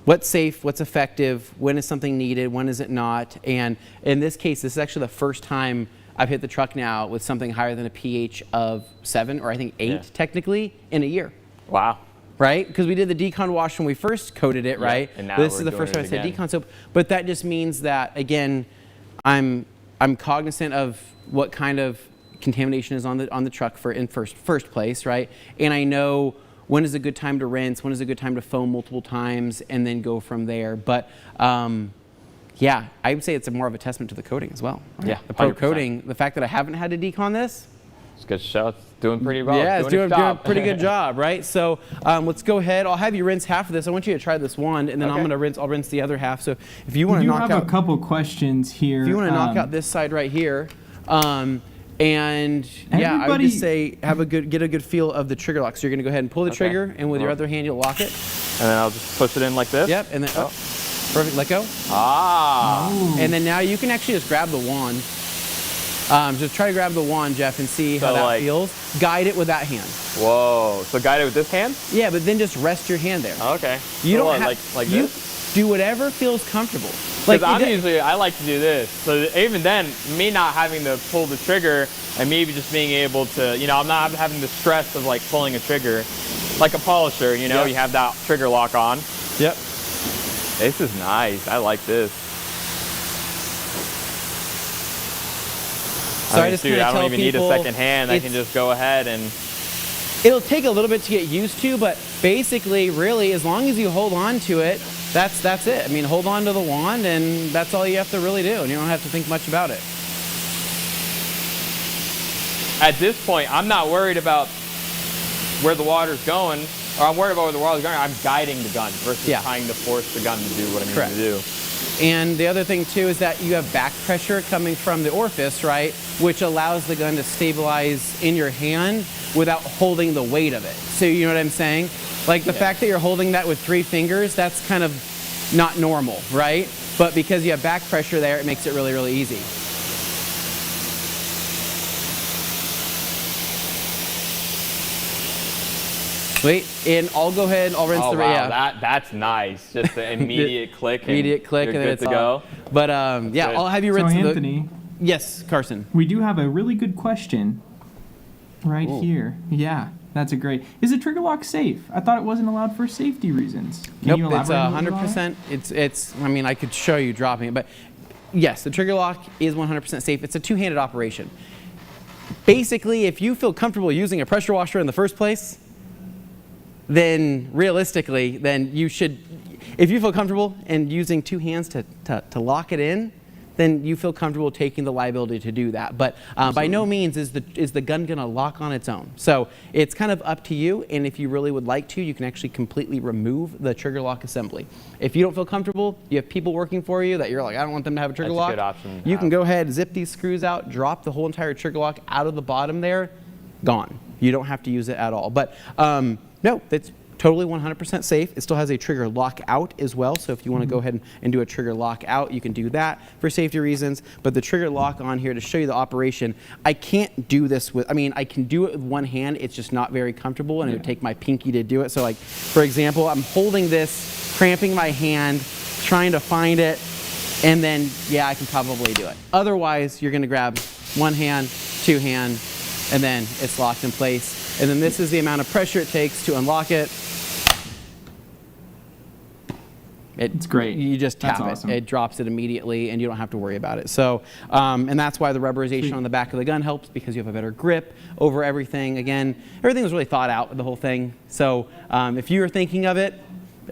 what's safe, what's effective, when is something needed, when is it not. And in this case, this is actually the first time I've hit the truck now with something higher than a pH of 7, or I think 8 technically, in a year. Wow. Right? Because we did the decon wash when we first coated it, right? And now this we're is the doing first time I it said again. decon soap. But that just means that, again, I'm cognizant of what kind of contamination is on the truck in first place, right? And I know when is a good time to rinse, when is a good time to foam multiple times, and then go from there. But yeah, I would say it's more of a testament to the coating as well. Right? Yeah, the pro 100%. coating, the fact that I haven't had to decon this. It's a good show. It's doing pretty well. Yeah, it's doing a its pretty good job, right? So let's go ahead. I'll have you rinse half of this. I want you to try this wand, and then I'll rinse the other half. So if you want to knock out, I have a couple questions here. if you want to knock out this side right here, and yeah, I would Everybody- just say get a good feel of the trigger lock. So you're going to go ahead and pull the trigger, and with your other hand you'll lock it. And then I'll just push it in like this. Yep, and then perfect. Let go. Ah. And then now you can actually just grab the wand. Just try to grab the wand, Jeff, and see how So, that like- feels. Guide it with that hand. Whoa. So guide it with this hand? Yeah, but then just rest your hand there. Okay. You So don't what, have like you this? do whatever feels comfortable. Because I like to do this. So even then, me not having to pull the trigger and maybe just being able to, I'm not having the stress of like pulling a trigger, like a polisher, you Yep. have that trigger lock on. Yep. This is nice. I like this. So I just dude, kinda I don't tell even need a people second hand. I can it's- just go ahead and. It'll take a little bit to get used to, but basically, really, as long as you hold on to it, that's it. I mean, hold on to the wand, and that's all you have to really do, and you don't have to think much about it. At this point, I'm not worried about where the water's going, or I'm worried about where the water's going. I'm guiding the gun versus trying to force the gun to do what I need Correct. to do. And the other thing too is that you have back pressure coming from the orifice, right? Which allows the gun to stabilize in your hand. without holding the weight of it. So you know what I'm saying? Like the fact that you're holding that with 3 fingers, that's kind of not normal, right? But because you have back pressure there, it makes it really, really easy. Wait, and I'll go ahead, I'll rinse Oh the wow, yeah. that's nice. Just the immediate click. Immediate click, you're and then good it's to all. go. But yeah, Good. I'll have you So rinse Anthony, Yes, Carson. we do have a really good question right here. Yeah, that's a great. Is a trigger lock safe? I thought it wasn't allowed for safety reasons. Can you Nope, it's elaborate a little bit on 100%. It's. I mean, I could show you dropping it, but yes, the trigger lock is 100% safe. It's a two-handed operation. Basically, if you feel comfortable using a pressure washer in the first place, then realistically, then you should. If you feel comfortable in using 2 hands to lock it in, then you feel comfortable taking the liability to do that. But by no means is the gun going to lock on its own. So it's kind of up to you, and if you really would like to, you can actually completely remove the trigger lock assembly. If you don't feel comfortable, you have people working for you that you're like, I don't want them to have a trigger That's a lock. good option to You have. can go ahead, zip these screws out, drop the whole entire trigger lock out of the bottom there, gone. You don't have to use it at all. But no, it's totally 100% safe. It still has a trigger lock out as well. So if you want to go ahead and do a trigger lock out, you can do that for safety reasons. But the trigger lock on here, to show you the operation, I can't do this with, I mean, I can do it with one hand. It's just not very comfortable, and it would take my pinky to do it. So like, for example, I'm holding this, cramping my hand, trying to find it, and then, yeah, I can probably do it. Otherwise, you're going to grab one hand, 2 hand, and then it's locked in place. And then this is the amount of pressure it takes to unlock it. It's great. You just tap That's awesome. it. It drops it immediately, and you don't have to worry about it. So, and that's why the rubberization on the back of the gun helps, because you have a better grip over everything. Again, everything was really thought out with the whole thing. So if you were thinking of it,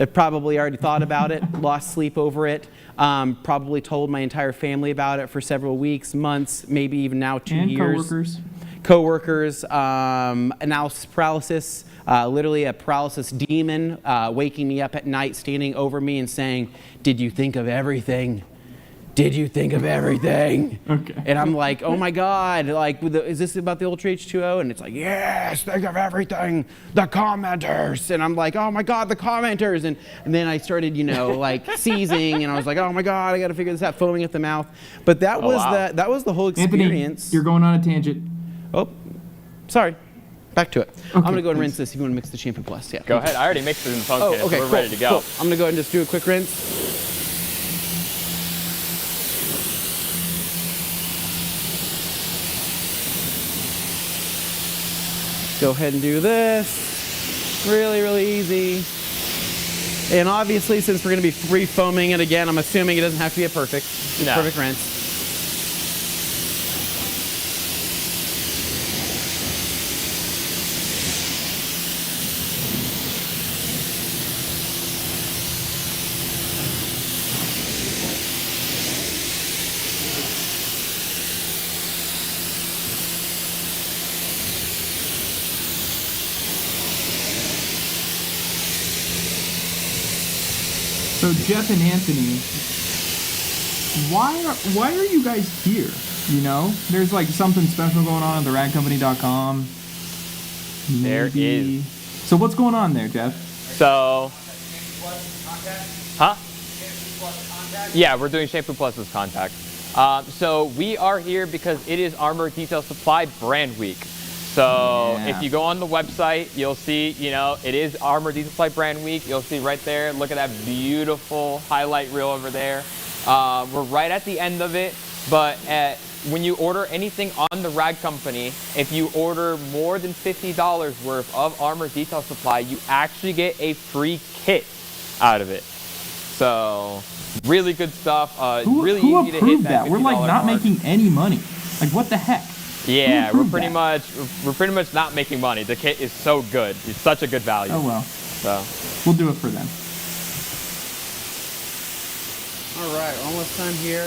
I've probably already thought about it, lost sleep over it, probably told my entire family about it for several weeks, months, maybe even now 2 And years. coworkers. Analysis paralysis, literally a paralysis demon waking me up at night, standing over me and saying, "Did you think of everything? Did you think of everything?" Okay. And I'm like, oh my God, like, is this about the Ultra H2O? And it's like, yes, think of everything, the commenters. And I'm like, oh my God, the commenters. And then I started, you know, like seizing, and I was like, oh my God, I got to figure this out, foaming at the mouth. But that was wow. that was the whole experience. Anthony, you're going on a tangent. Oh, sorry. Back to it. I'm Okay, going to go and please. rinse this if you want to mix the shampoo plus. Yeah. Go ahead. I already mixed it in the phone Oh, case. okay, So we're cool, ready to go. cool. I'm going to go ahead and just do a quick rinse. Go ahead and do this. Really, really easy. And obviously, since we're going to be re-foaming it again, I'm assuming it doesn't have to be a perfect rinse. So Jeff and Anthony, why are you guys here? You know, there's like something special going on at theradcompany.com. There Maybe. is. So what's going on there, Jeff? So, huh? Yeah, we're doing Shampoo Plus's contact. So we are here because it is Armour Detail Supply Brand Week. So Yeah. if you go on the website, you'll see, you know, it is Armour Detail Supply Brand Week. You'll see right there, look at that beautiful highlight reel over there. We're right at the end of it, but when you order anything on the Rad Company, if you order more than $50 worth of Armour Detail Supply, you actually get a free kit out of it. So really good stuff. Who really who easy to hit approved that that? We're like $50 not mark. making any money. Like what the heck? Yeah, Who we're approved pretty much not making money. The kit is so good. It's such a good value. Oh well, So we'll do it for them. All right, almost done here.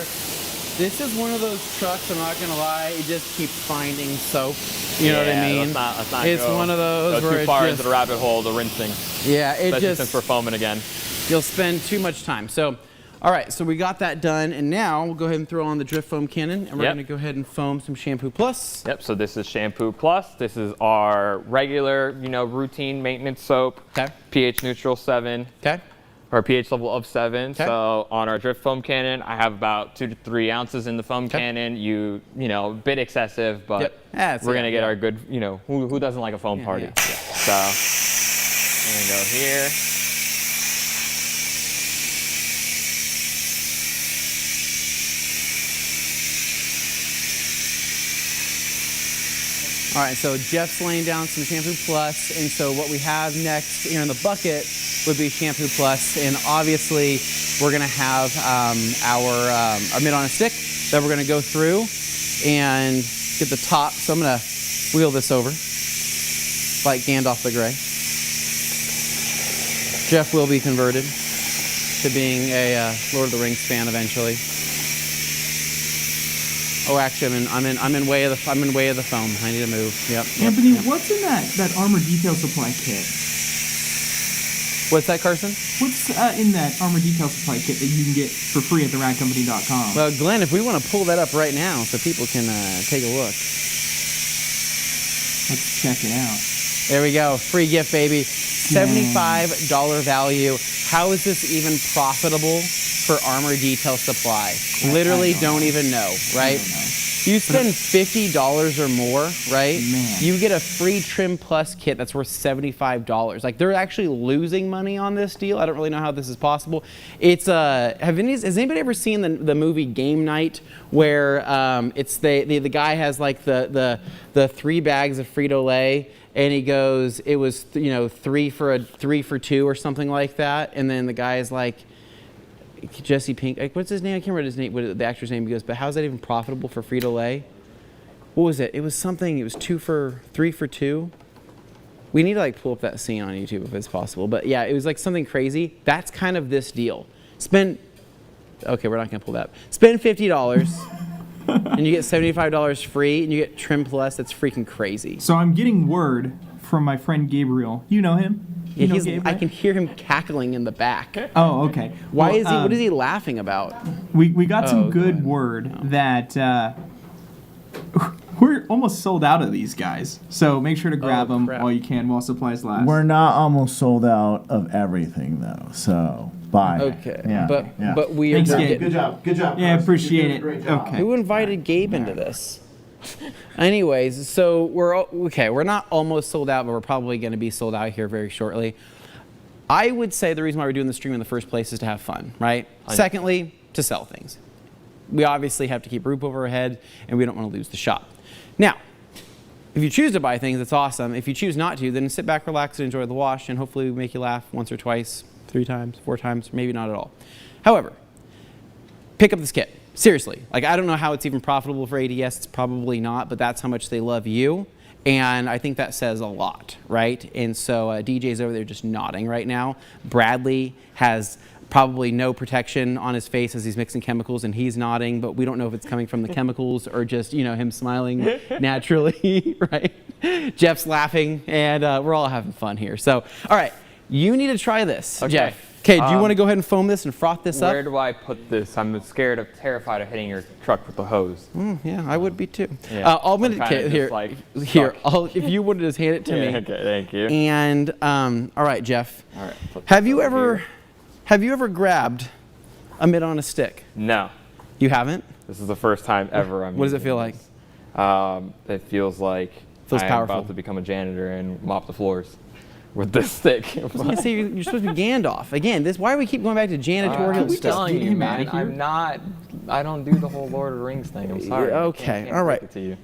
This is one of those trucks, I'm not gonna lie, it just keeps finding soap. You know what I mean? Let's not It's go, one of those go where too it far just, into the rabbit hole, the rinsing. yeah, it Especially since just, we're foaming again. you'll spend too much time. So, All right, so we got that done, and now we'll go ahead and throw on the Drift Foam Cannon, and we're Yep. going to go ahead and foam some Shampoo Plus. Yep, so this is Shampoo Plus. This is our regular, routine maintenance soap. Okay. pH neutral 7. Okay. Or pH level of 7. Okay. So on our Drift Foam Cannon, I have about 2 to 3 ounces in the foam Okay. cannon. A bit excessive, but Yep. Yeah, we're going to get our good, who doesn't like a foam party? yeah. So I'm going to go here. All right, so Jeff's laying down some Shampoo Plus, and so what we have next here in the bucket would be Shampoo Plus, and obviously we're gonna have our mitt on a stick that we're gonna go through and get the top. So I'm gonna wheel this over like Gandalf the Grey. Jeff will be converted to being a Lord of the Rings fan eventually. Oh, actually, I'm in way of the foam. I need to move. Yep. Anthony, what's in that Armour Detail Supply kit? What's that, Carson? What's in that Armour Detail Supply kit that you can get for free at theradcompany.com? Well, Glenn, if we want to pull that up right now so people can take a look. Let's check it out. There we go. Free gift, baby. $75 value. How is this even profitable for Armour Detail Supply? Literally don't even know, right? You spend $50 or more, right? Man. You get a free Trim Plus kit that's worth $75. Like, they're actually losing money on this deal. I don't really know how this is possible. It's has anybody ever seen the movie Game Night, where it's the guy has like the 3 bags of Frito-Lay, and he goes, it was 3 for 2 or something like that, and then the guy is like, Jesse Pink, like, what's his name? I can't remember his name, what the actor's name. He goes, but how's that even profitable for Frito-Lay? What was it? It was something. It was 3 for 2. We need to like pull up that scene on YouTube if it's possible. But yeah, it was like something crazy. That's kind of this deal. Okay, we're not gonna pull that up. Spend $50 and you get $75 free, and you get Trim Plus. That's freaking crazy. So I'm getting word from my friend Gabriel. You know him? You know Gabe, I right? can hear him cackling in the back. Oh, okay. Why Well, is he? What is he laughing about? We got some Oh, good God. word that we're almost sold out of these guys. So make sure to grab them crap. while you can, while supplies last. We're not almost sold out of everything though, so buy. Okay, Yeah. yeah. but we are Thanks, getting. Gabe. Good job. Good job. Yeah, Carson. appreciate You did a it. great job. Okay. Who invited Gabe into this? Anyways, so we're not almost sold out, but we're probably going to be sold out here very shortly. I would say the reason why we're doing the stream in the first place is to have fun, right? Secondly, to sell things. We obviously have to keep a roof over our head, and we don't want to lose the shop. Now, if you choose to buy things, that's awesome. If you choose not to, then sit back, relax, and enjoy the wash, and hopefully we make you laugh once or twice, 3 times, 4 times, maybe not at all. However, pick up this kit. Seriously. Like, I don't know how it's even profitable for ADS. It's probably not, but that's how much they love you. And I think that says a lot, right? And so DJ's over there just nodding right now. Bradley has probably no protection on his face as he's mixing chemicals, and he's nodding, but we don't know if it's coming from the chemicals or just, him smiling naturally, right? Jeff's laughing, and we're all having fun here. So, all right, you need to try this, Okay. Jeff. Okay, do you want to go ahead and foam this and froth this up? Where do I put this? I'm terrified of hitting your truck with the hose. Yeah, I would be too. Yeah, I'm gonna I'm kinda here. just, like, Here, stuck. if you would just hand it to me. Okay, thank you. And all right, Jeff. All right, put Have this you over ever here. grabbed a mitt on a stick? No. You haven't? This is the first time ever I'm What does it using feel like? this. It feels like Feels I'm powerful. about to become a janitor and mop the floors with this stick. I was gonna say you're supposed to be Gandalf. Again, this. Why do we keep going back to janitorial I'm stuff? telling Get you, him man. outta here. I'm not. I don't do the whole Lord of the Rings thing. I'm sorry. Okay, Can't all right. break it to you.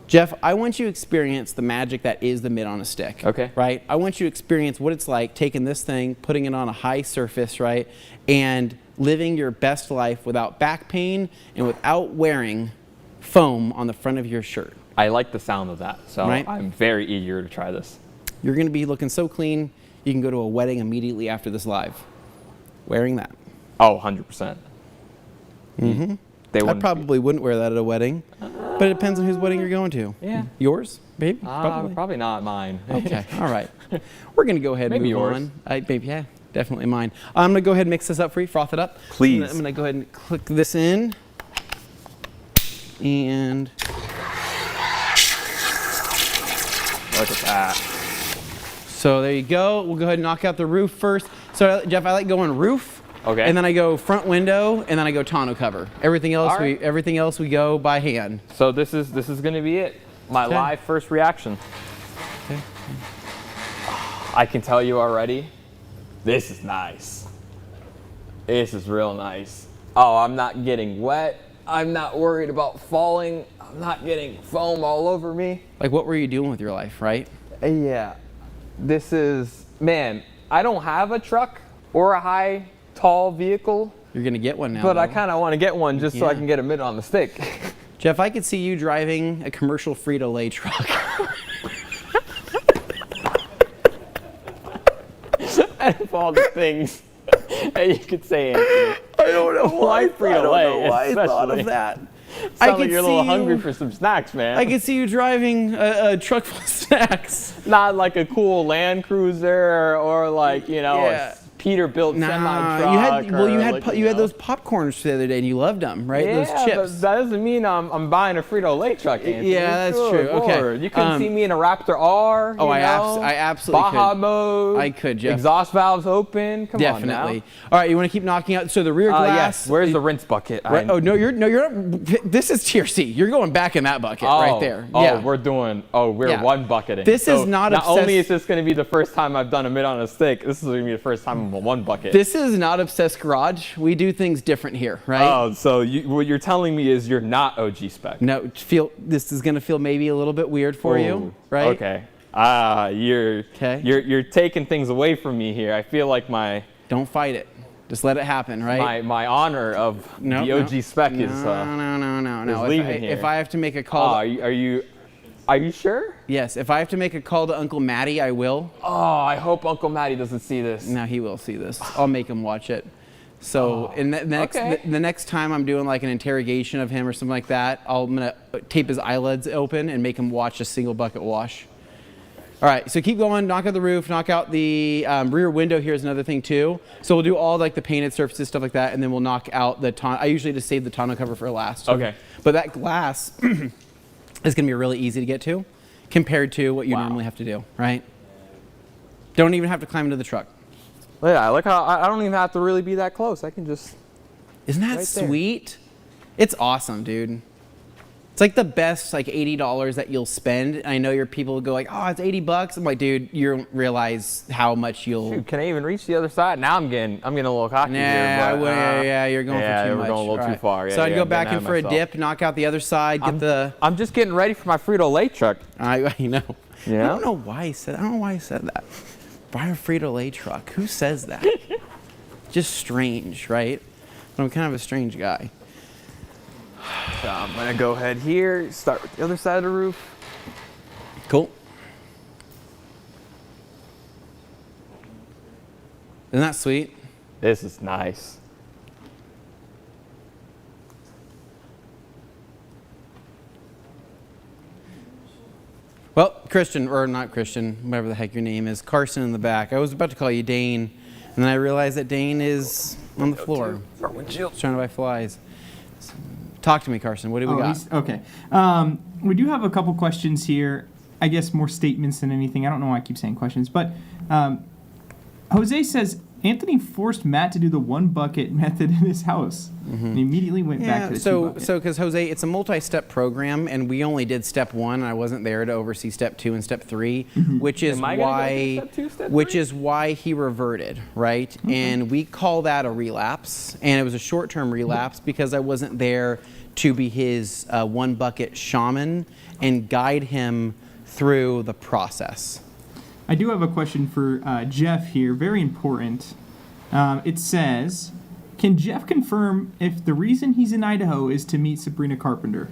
Jeff, I want you to experience the magic that is the mitt on a stick. Okay. Right? I want you to experience what it's like taking this thing, putting it on a high surface, right? And living your best life without back pain and without wearing foam on the front of your shirt. I like the sound of that, so Right. I'm very eager to try this. You're going to be looking so clean, you can go to a wedding immediately after this live wearing that. Oh, 100%. Mm-hmm. They I wouldn't probably wouldn't wear that at a wedding, but it depends on whose wedding you're going to. Yeah. Yours, babe? Probably. Probably not mine. Okay, all right. We're going to go ahead and Maybe move yours. on. Maybe, yeah. Definitely mine. I'm gonna go ahead and mix this up for you, froth it up. Please. I'm gonna go ahead and click this in. And Look at that. so there you go. We'll go ahead and knock out the roof first. So Jeff, I like going roof. Okay. And then I go front window, and then I go tonneau cover. Everything else, All right. everything else we go by hand. So this is gonna be it. My Okay. live first reaction. Okay. I can tell you already, this is nice. This is real nice. Oh, I'm not getting wet. I'm not worried about falling. I'm not getting foam all over me. Like, what were you doing with your life, right? Yeah. This is, man, I don't have a truck or a high, tall vehicle, You're gonna get one now. but I though. kind of want to get one just so I Yeah. can get a mitt on the stick. Jeff, I could see you driving a commercial Frito-Lay truck. Out of all the things that you could say, Anthony. I don't know why Frito-Lay, I thought especially. of that. Sound like you're a little hungry for some snacks, man. I could see you driving a truck full of snacks. Not like a cool Land Cruiser or like, you know, Yeah. a Peterbilt semi-truck. you had or you had like, you had know. those popcorns the other day, and you loved them, right? Yeah, Those chips. but that doesn't mean I'm buying a Frito-Lay truck, Anthony. Yeah, that's Good true. Okay. Lord. You couldn't Um, see me in a Raptor R. Oh, you I know? absolutely Baja could. mode. I could, Jeff. Exhaust valves open. Come on now. Definitely. All right, you want to keep knocking out. So the rear glass. Yes. Where's the rinse bucket? Right, oh no, you're not. This is tier C. You're going back in that bucket right there. Oh, Yeah. we're Yeah. one bucketing. This is not Not only obsessed- is this going to be the first time I've done a mid on a stick, this is going to be the first time I'm a one bucket. This is not Obsessed Garage. We do things different here, right? Oh, so what you're telling me is you're not OG spec. No, this is gonna feel maybe a little bit weird for you, Ooh, right? Okay. Okay. You're taking things away from me here. I feel like my Don't fight it. Just let it happen, right? my honor of No, the OG spec no, is no. leaving here. If I have to make a call, are you sure? yes. If I have to make a call to Uncle Matty, I will. Oh, I hope Uncle Matty doesn't see this. No, he will see this. I'll make him watch it. So in the next okay. the next time I'm doing like an interrogation of him or something like that, I'm gonna tape his eyelids open and make him watch a single bucket wash. All right, so keep going. Knock out the roof. Knock out the rear window. Here's another thing too. So we'll do all like the painted surfaces, stuff like that, and then we'll knock out the tonneau. I usually just save the tonneau cover for last. Okay. But that glass is gonna be really easy to get to, compared to what you Wow. normally have to do. Right? Don't even have to climb into the truck. Yeah, I like how I don't even have to really be that close. I can just. Isn't that Right there. sweet? It's awesome, dude. It's like the best like $80 that you'll spend. I know your people will go like, oh, it's $80. I'm like, dude, you don't realize how much you'll. Shoot, can I even reach the other side? Now I'm getting a little cocky Nah, here. But, yeah, you're going yeah, for too we're much. going a little All too right. far. Yeah, so I'd yeah, go I'm back getting in ahead for a of myself. dip, knock out the other side, get the. I'm just getting ready for my Frito-Lay truck. I know. Yeah? I don't know why I said. I don't know why I said that. Buy a Frito-Lay truck. Who says that? Just strange, right? But I'm kind of a strange guy. So I'm gonna go ahead here, start with the other side of the roof. Cool. Isn't that sweet? This is nice. Well, Christian, or not Christian, whatever the heck your name is, Carson in the back. I was about to call you Dane, and then I realized that Dane is on the floor. He's trying to buy flies. Talk to me, Carson. What do we got? Okay. We do have a couple questions here. I guess more statements than anything. I don't know why I keep saying questions, but Jose says Anthony forced Matt to do the one bucket method in his house, and immediately went back to the two bucket. So because Jose, it's a multi-step program, and we only did step 1, and I wasn't there to oversee step 2 and step 3, which is Am I gonna go through why, step 2, step which 3? is why he reverted, right? And we call that a relapse, and it was a short-term relapse because I wasn't there to be his one bucket shaman and guide him through the process. I do have a question for Jeff here, very important. It says, can Jeff confirm if the reason he's in Idaho is to meet Sabrina Carpenter?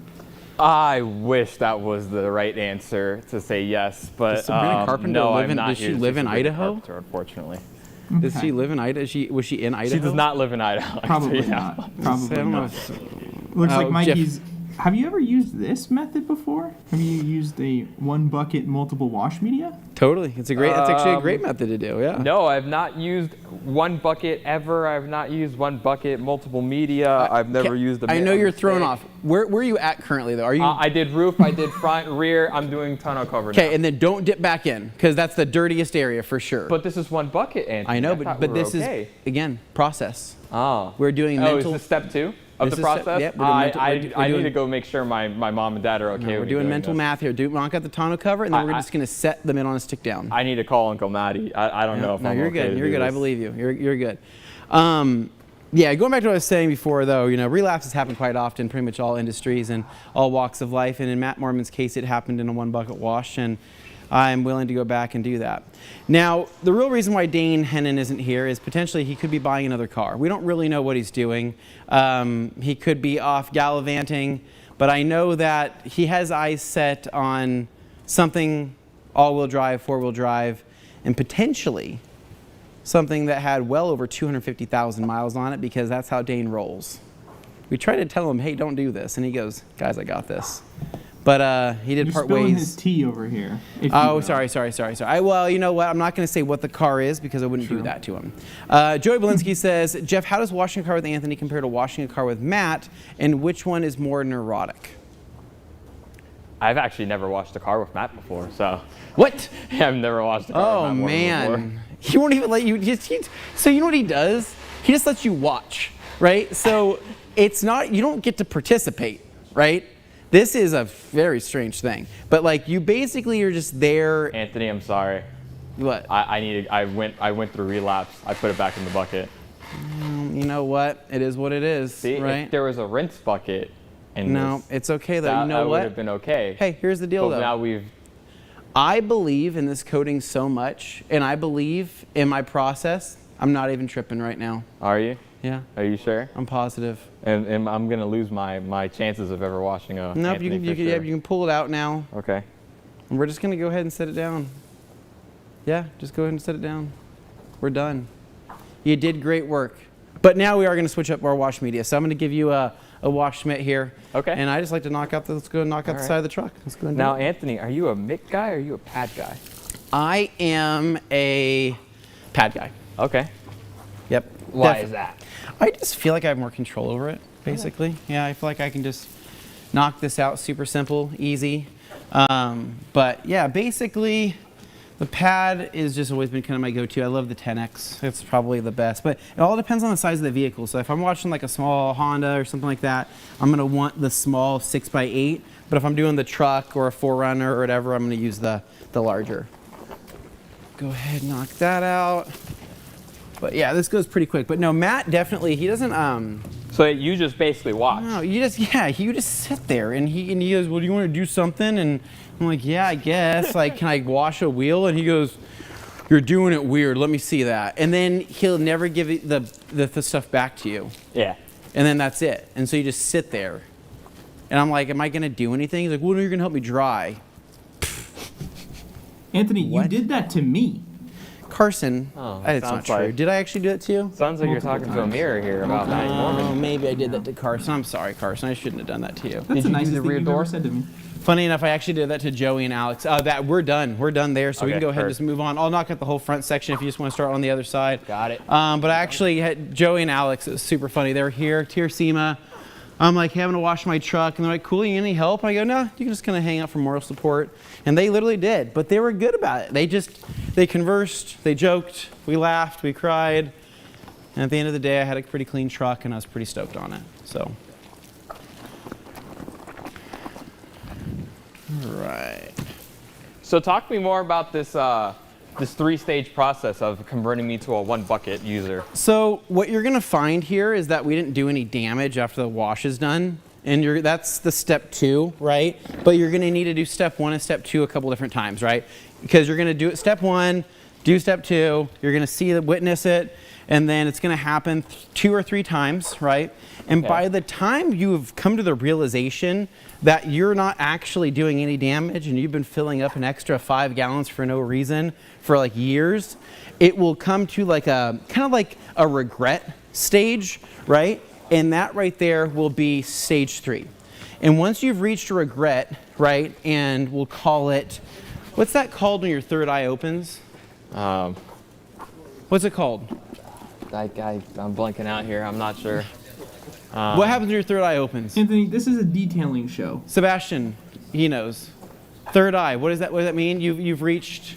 I wish that was the right answer to say yes, but Does Sabrina Carpenter no, live I'm in- not does she here to live see in Sabrina Idaho? Carpenter, unfortunately. Does she live in Idaho? Was she in Idaho? She does not live in Idaho. I can tell Probably you that not. much. I Probably don't know. not. if- Looks like Oh, Mikey's. Have you ever used this method before? Have you used the one bucket multiple wash media? Totally. It's a great. That's actually a great method to do. Yeah. No, I've not used one bucket ever. I've not used one bucket, multiple media. I've never used a I know you're thrown off. Where are you at currently, though? Are you? I did roof, I did front, rear. I'm doing tonneau cover now. Okay, and then don't dip back in, because that's the dirtiest area for sure. But this is one bucket, Anthony. I know, thought but we were this okay. is, again, process. Oh. We're doing Oh, mental. is this step 2 of This the is step- process? yep, we're doing mental- I we're need to doing- go make sure my mom and dad are okay We're with me doing mental this. math here. Knock out the tonneau cover, and then we're just going to set the mid on a stick down. I need to call Uncle Matty. I don't know if No, I'm you're okay good. to You're do good. I this. believe you. You're good. Yeah, going back to what I was saying before, though, relapses happen quite often, pretty much all industries and all walks of life. And in Matt Mormon's case, it happened in a one bucket wash, and I'm willing to go back and do that. Now, the real reason why Dane Hennon isn't here is potentially he could be buying another car. We don't really know what he's doing. He could be off gallivanting, but I know that he has eyes set on something all-wheel drive, four-wheel drive, and potentially something that had well over 250,000 miles on it, because that's how Dane rolls. We tried to tell him, hey, don't do this, and he goes, guys, I got this. But he did You're part spilling ways. his tea over here. if you Oh, will. sorry. Well, you know what? I'm not going to say what the car is, because I wouldn't do that to him. Joey Belinsky says, Jeff, how does washing a car with Anthony compare to washing a car with Matt, and which one is more neurotic? I've actually never washed a car with Matt before, so. What? I've never washed a car Oh, with Matt Mormon man. before. He won't even let you. So you know what he does? He just lets you watch, right? So it's not, you don't get to participate, right? This is a very strange thing. But like, you basically are just there. Anthony, I'm sorry. What? I went through relapse. I put it back in the bucket. You know what? It is what it is, See, right? if there was a rinse bucket in No, this, it's okay though. that, You know would what? have been okay. Hey, here's the deal but though. now we've. I believe in this coating so much, and I believe in my process. I'm not even tripping right now. Are you? Yeah, Are you sure? I'm positive. And I'm gonna lose my chances of ever washing a. Nope, Anthony you Fisher. can pull it out now. Okay. And we're just gonna go ahead and set it down. Yeah, just go ahead and set it down. We're done. You did great work. But now we are gonna switch up our wash media. So I'm gonna give you a wash mitt here. Okay. And I just like to let's go and knock out the All side right. of the truck. Let's go and do Now, it. Anthony, are you a mitt guy or are you a pad guy? I am a pad guy. Okay. Yep. Why is that? I just feel like I have more control over it, basically. Yeah, I feel like I can just knock this out super simple, easy. But yeah, basically, the pad is just always been kind of my go-to. I love the 10X. It's probably the best. But it all depends on the size of the vehicle. So if I'm watching like a small Honda or something like that, I'm going to want the small 6x8. But if I'm doing the truck or a 4Runner or whatever, I'm going to use the larger. Go ahead and knock that out. But yeah, this goes pretty quick. But no, Matt definitely, he doesn't, So you just basically watch. no, you just sit there and he goes, well, do you want to do something? And I'm like, yeah, I guess. Like, can I wash a wheel? And he goes, you're doing it weird. Let me see that. And then he'll never give it the stuff back to you. Yeah. And then that's it. And so you just sit there. And I'm like, am I going to do anything? He's like, well, no, you're going to help me dry. Anthony, What? you did that to me. Carson, Oh, that's not sounds true. like- Did I actually do it to you? Sounds like you're talking to a mirror here about Matt Oh, Mormon. maybe I did that to Carson. I'm sorry, Carson. I shouldn't have done that to you. That's Did the you do nicest the thing rear you've door? ever said to me. Funny enough, I actually did that to Joey and Alex. That we're done. We're done there, so we Okay, can go ahead and perfect. just move on. I'll knock out the whole front section if you just want to start on the other side. Got it. But I actually had Joey and Alex. It was super funny. They were here, Tiersema. I'm like having to wash my truck, and they're like, "Cool, you need any help?" And I go, "No, you can just kind of hang out for moral support." And they literally did, but they were good about it. They conversed, they joked, we laughed, we cried, and at the end of the day, I had a pretty clean truck, and I was pretty stoked on it. So. Right. So talk to me more about this this 3-stage process of converting me to a 1-bucket user. So what you're going to find here is that we didn't do any damage after the wash is done. And that's the step 2, right? But you're going to need to do step 1 and step 2 a couple different times, right? Because you're going to do it step 1, do step 2, you're going to see it, witness it, and then it's going to happen 2 or 3 times, right? And Okay. by the time you've come to the realization that you're not actually doing any damage and you've been filling up an extra 5 gallons for no reason for like years, it will come to like a kind of like a regret stage, right? And that right there will be stage 3. And once you've reached a regret, right, and we'll call it What's that called when your third eye opens? What's it called? I'm blanking out here. I'm not sure. What happens when your third eye opens? Anthony, this is a detailing show. Sebastian, he knows. Third eye. What does that mean? You've reached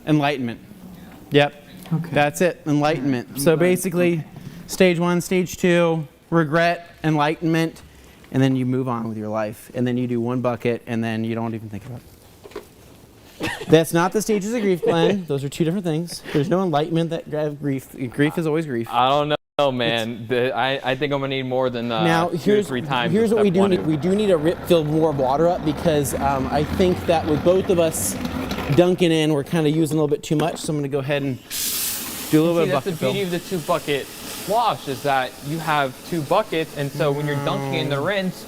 enlightenment. Yep. Okay. That's it. Enlightenment. So basically, stage 1, stage 2, regret, enlightenment, and then you move on with your life. And then you do one bucket, and then you don't even think about it. That's not the stages of grief, Glenn. Those are two different things. There's no enlightenment that grief. Grief is always grief. I don't know, man. I think I'm gonna need more than Now, 2 or 3 times. Here's what we do step need. one. We do need to fill more water up because I think that with both of us dunking in, we're kind of using a little bit too much. So I'm going to go ahead and do a little bit of That's bucket the beauty fill. of the 2-bucket wash is that you have 2 buckets, and so when you're dunking in the rinse,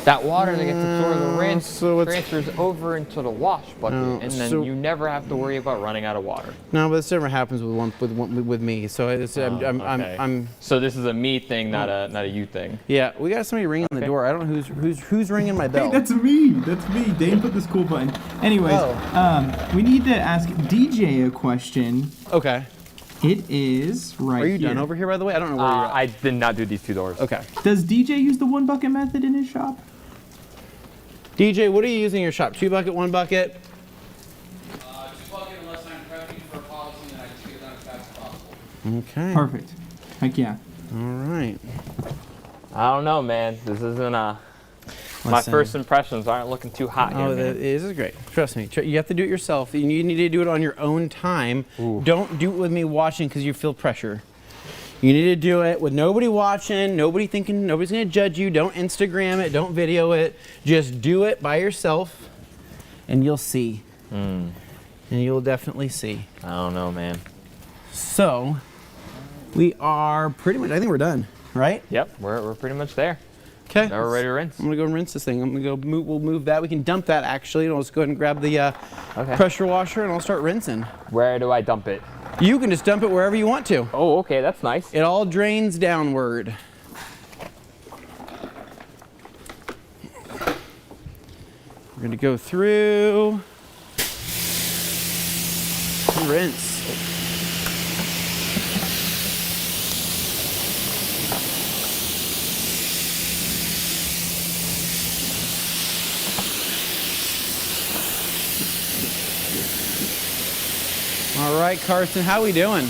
that water that gets absorbed in the rinse so it's- transfers over into the wash bucket, and then so- you never have to worry about running out of water. No, but this never happens with me. So it's, Okay. I'm So this is a me thing, not a you thing. yeah. We got somebody ringing the Okay. door. I don't know who's ringing my Hey, bell. that's me. That's me. Dane put this cool button. Anyways, Oh. we need to ask DJ a question. Okay. It is right Are you here. done over here, by the way? I don't know where you're at. I did not do these 2 doors. Okay. Does DJ use the 1 bucket method in his shop? DJ, what are you using in your shop? 2 bucket, 1 bucket? 2 bucket unless I'm prepping for a policy, and I just get it done as fast as possible. Okay. Perfect. Heck yeah. All right. I don't know, man. This isn't my Listen. first impressions aren't looking too hot here, Oh, man. this is great. Trust me. You have to do it yourself. You need to do it on your own time. Don't do it with me watching because you feel pressure. You need to do it with nobody watching, nobody thinking, nobody's going to judge you. Don't Instagram it, don't video it. Just do it by yourself and you'll see. And you'll definitely see. I don't know, man. So, we are pretty much, I think we're done, right? Yep, we're pretty much there. Okay. Now we're ready to rinse. I'm gonna go and rinse this thing. I'm gonna go we'll move that. We can dump that actually. And I'll just go ahead and grab the Okay. pressure washer and I'll start rinsing. Where do I dump it? You can just dump it wherever you want to. Oh, okay, that's nice. It all drains downward. We're gonna go through and rinse. All right, Carson, how we doing?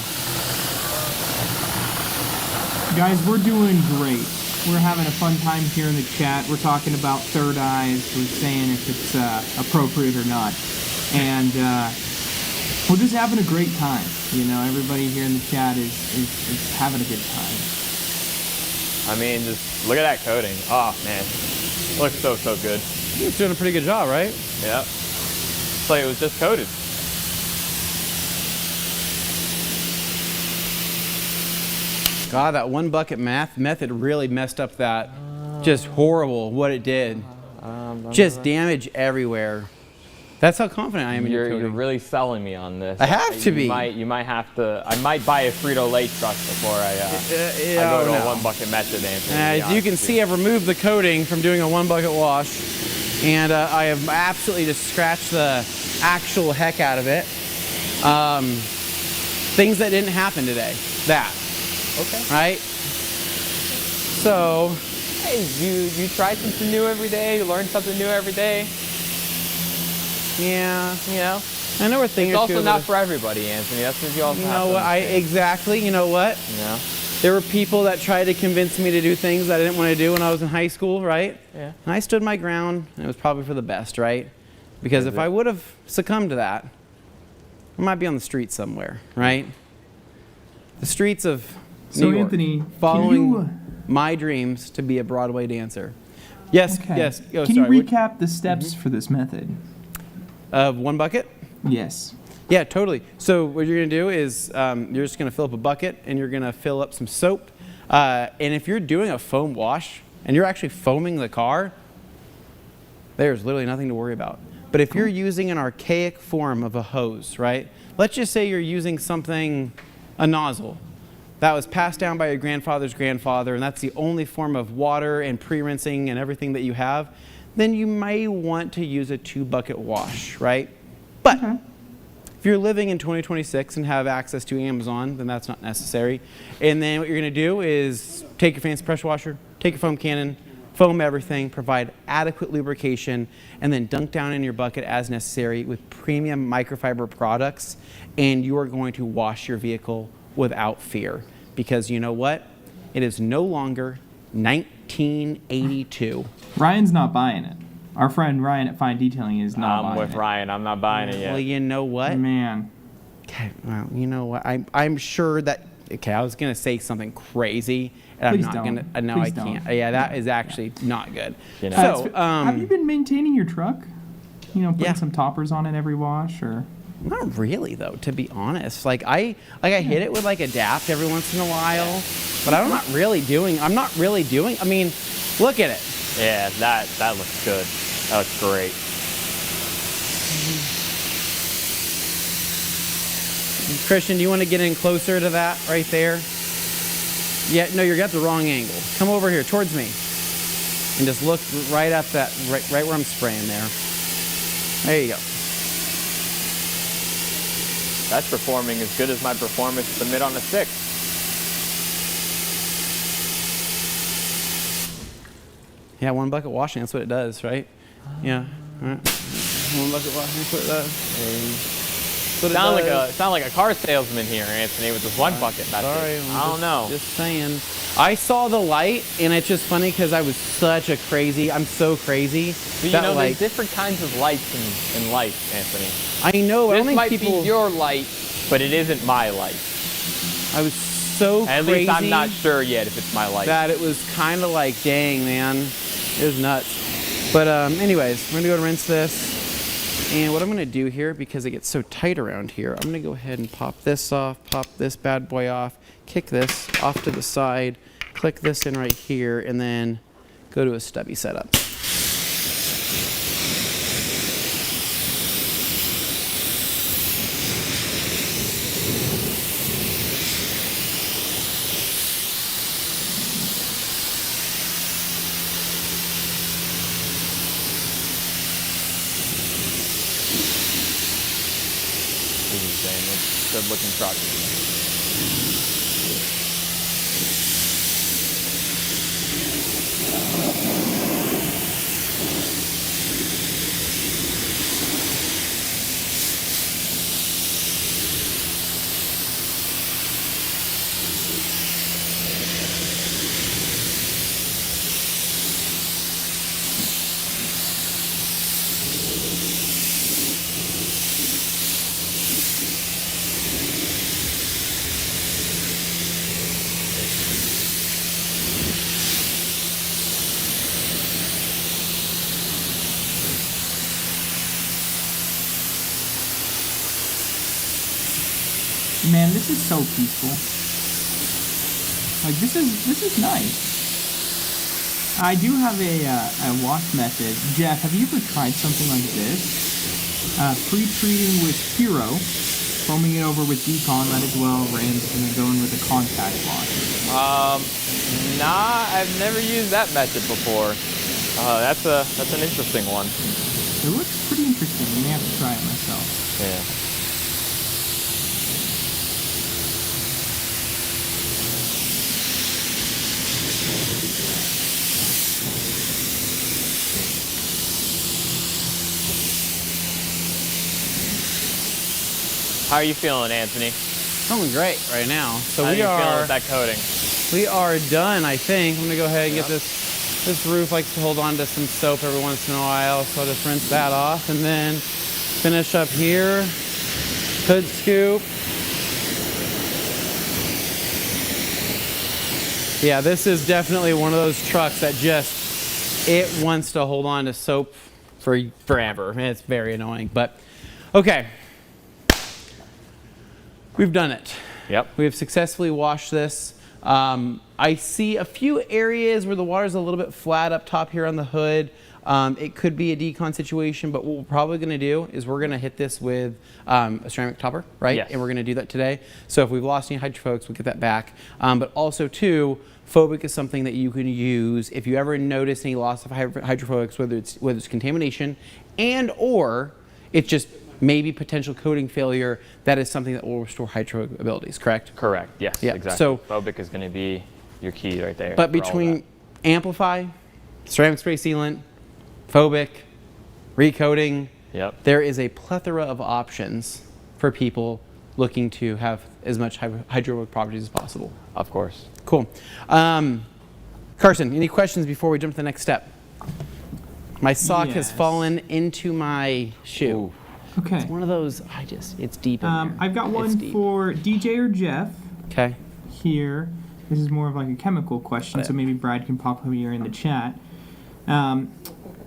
Guys, we're doing great. We're having a fun time here in the chat. We're talking about third eyes. We're saying if it's appropriate or not. And we're just having a great time. You know, everybody here in the chat is having a good time. I mean, just look at that coating. Oh, man. Looks so good. It's doing a pretty good job, right? Yep. It's like it was just coated. God, that 1 bucket method really messed up that. Just horrible what it did. Just damage everywhere. That's how confident I am in your You're coating. really selling me on this. I have to be. You might have to. I might buy a Frito-Lay truck before I go to a 1 bucket method, Anthony. As you can see, I've removed the coating from doing a 1 bucket wash, and I have absolutely just scratched the actual heck out of it. Things that didn't happen today. That. Okay. Right? So, Hey, you try something new every day. You learn something new every day. yeah. You know. I know we're thinking. It's also not for everybody, Anthony. That's what you also You have know to what? understand. Exactly. You know what? You know. There were people that tried to convince me to do things that I didn't want to do when I was in high school, right? Yeah. And I stood my ground, and it was probably for the best, right? Because if I would have succumbed to that, I might be on the streets somewhere, right? The streets of So, New York, Anthony, following can you, my dreams to be a Broadway dancer. Yes, okay. yes. Oh, Can sorry. you recap the steps for this method? Of 1 bucket? Yes. Yeah, totally. So what you're gonna do is you're just gonna fill up a bucket and you're gonna fill up some soap. And if you're doing a foam wash and you're actually foaming the car, there's literally nothing to worry about. But if you're using an archaic form of a hose, right? Let's just say you're using something, a nozzle, that was passed down by your grandfather's grandfather, and that's the only form of water and pre-rinsing and everything that you have, then you may want to use a 2-bucket wash, right? But if you're living in 2026 and have access to Amazon, then that's not necessary. And then what you're going to do is take your fancy pressure washer, take your foam cannon, foam everything, provide adequate lubrication, and then dunk down in your bucket as necessary with premium microfiber products, and you are going to wash your vehicle without fear. Because you know what? It is no longer 1982. Ryan's not buying it. Our friend Ryan at Fine Detailing is not buying I'm with it. Ryan. I'm not buying it yet. Well, you know what? Man. Okay, well, you know what? I'm sure that. Okay, I was gonna say something crazy, and Please I'm not don't. gonna. No, Please I can't. don't. Yeah, that is actually not good. You know. So, have you been maintaining your truck? You know, putting Yeah. some toppers on it every wash, or? Not really, though, to be honest. Like I hit it with like Adapt every once in a while, but I'm not really doing. I mean, look at it. Yeah, that looks good. That looks great. Christian, do you want to get in closer to that right there? Yeah, no, you got the wrong angle. Come over here towards me, and just look right at that, right where I'm spraying there. There you go. That's performing as good as my performance at the mid on a 6. Yeah, 1 bucket washing, that's what it does, right? Yeah. All right. 1 bucket washing, that's what it does. Sound like a car salesman here, Anthony, with this 1 bucket method. Sorry, I don't know. Just saying. I saw the light, and it's just funny because I'm so crazy. But you that, know, like, there's different kinds of lights in life, Anthony. I know, I This don't think might people. be your light, but it isn't my light. I was so At crazy least I'm not sure yet if it's my light. that it was kind of like, dang, man. It was nuts. But anyways, we're going to go and rinse this. And what I'm going to do here, because it gets so tight around here, I'm going to go ahead and pop this off, pop this bad boy off, kick this off to the side, click this in right here, and then go to a stubby setup. Good looking truck. Man, this is so peaceful. Like this is nice. I do have a wash method. Jeff, have you ever tried something like this? Pre-treating with Hero, foaming it over with Decon, let it dwell, rinse, and then going with a contact wash. Nah, I've never used that method before. That's an interesting one. It looks pretty interesting. I may have to try it myself. Yeah. How are you feeling, Anthony? Feeling great right now. So How are we you feeling are with that coating? we are done, I think. I'm gonna go ahead and get this roof likes to hold on to some soap every once in a while, so I'll just rinse that off and then finish up here. Hood scoop. Yeah, this is definitely one of those trucks that it wants to hold on to soap for forever. And it's very annoying, but okay. We've done it. Yep. We have successfully washed this. I see a few areas where the water's a little bit flat up top here on the hood. It could be a decon situation, but what we're probably going to do is we're going to hit this with a ceramic topper, right? Yes. And we're going to do that today. So if we've lost any hydrophobics, we'll get that back. But also, too, phobic is something that you can use if you ever notice any loss of hydrophobics, whether it's contamination and or it's just maybe potential coating failure. That is something that will restore hydrophobic abilities, correct? Correct. Yes. Yeah, Exactly. so- phobic is going to be your key right there. But for all of between that. amplify, ceramic spray sealant, phobic, recoating, Yep. there is a plethora of options for people looking to have as much hydrophobic properties as possible. Of course. Cool. Carson, any questions before we jump to the next step? My sock has Yes. fallen into my shoe. Ooh. Okay. One of those, it's deep in there. I've got It's one deep. for DJ or Jeff Okay. here. This is more of like a chemical question, so maybe Brad can pop up here in the chat.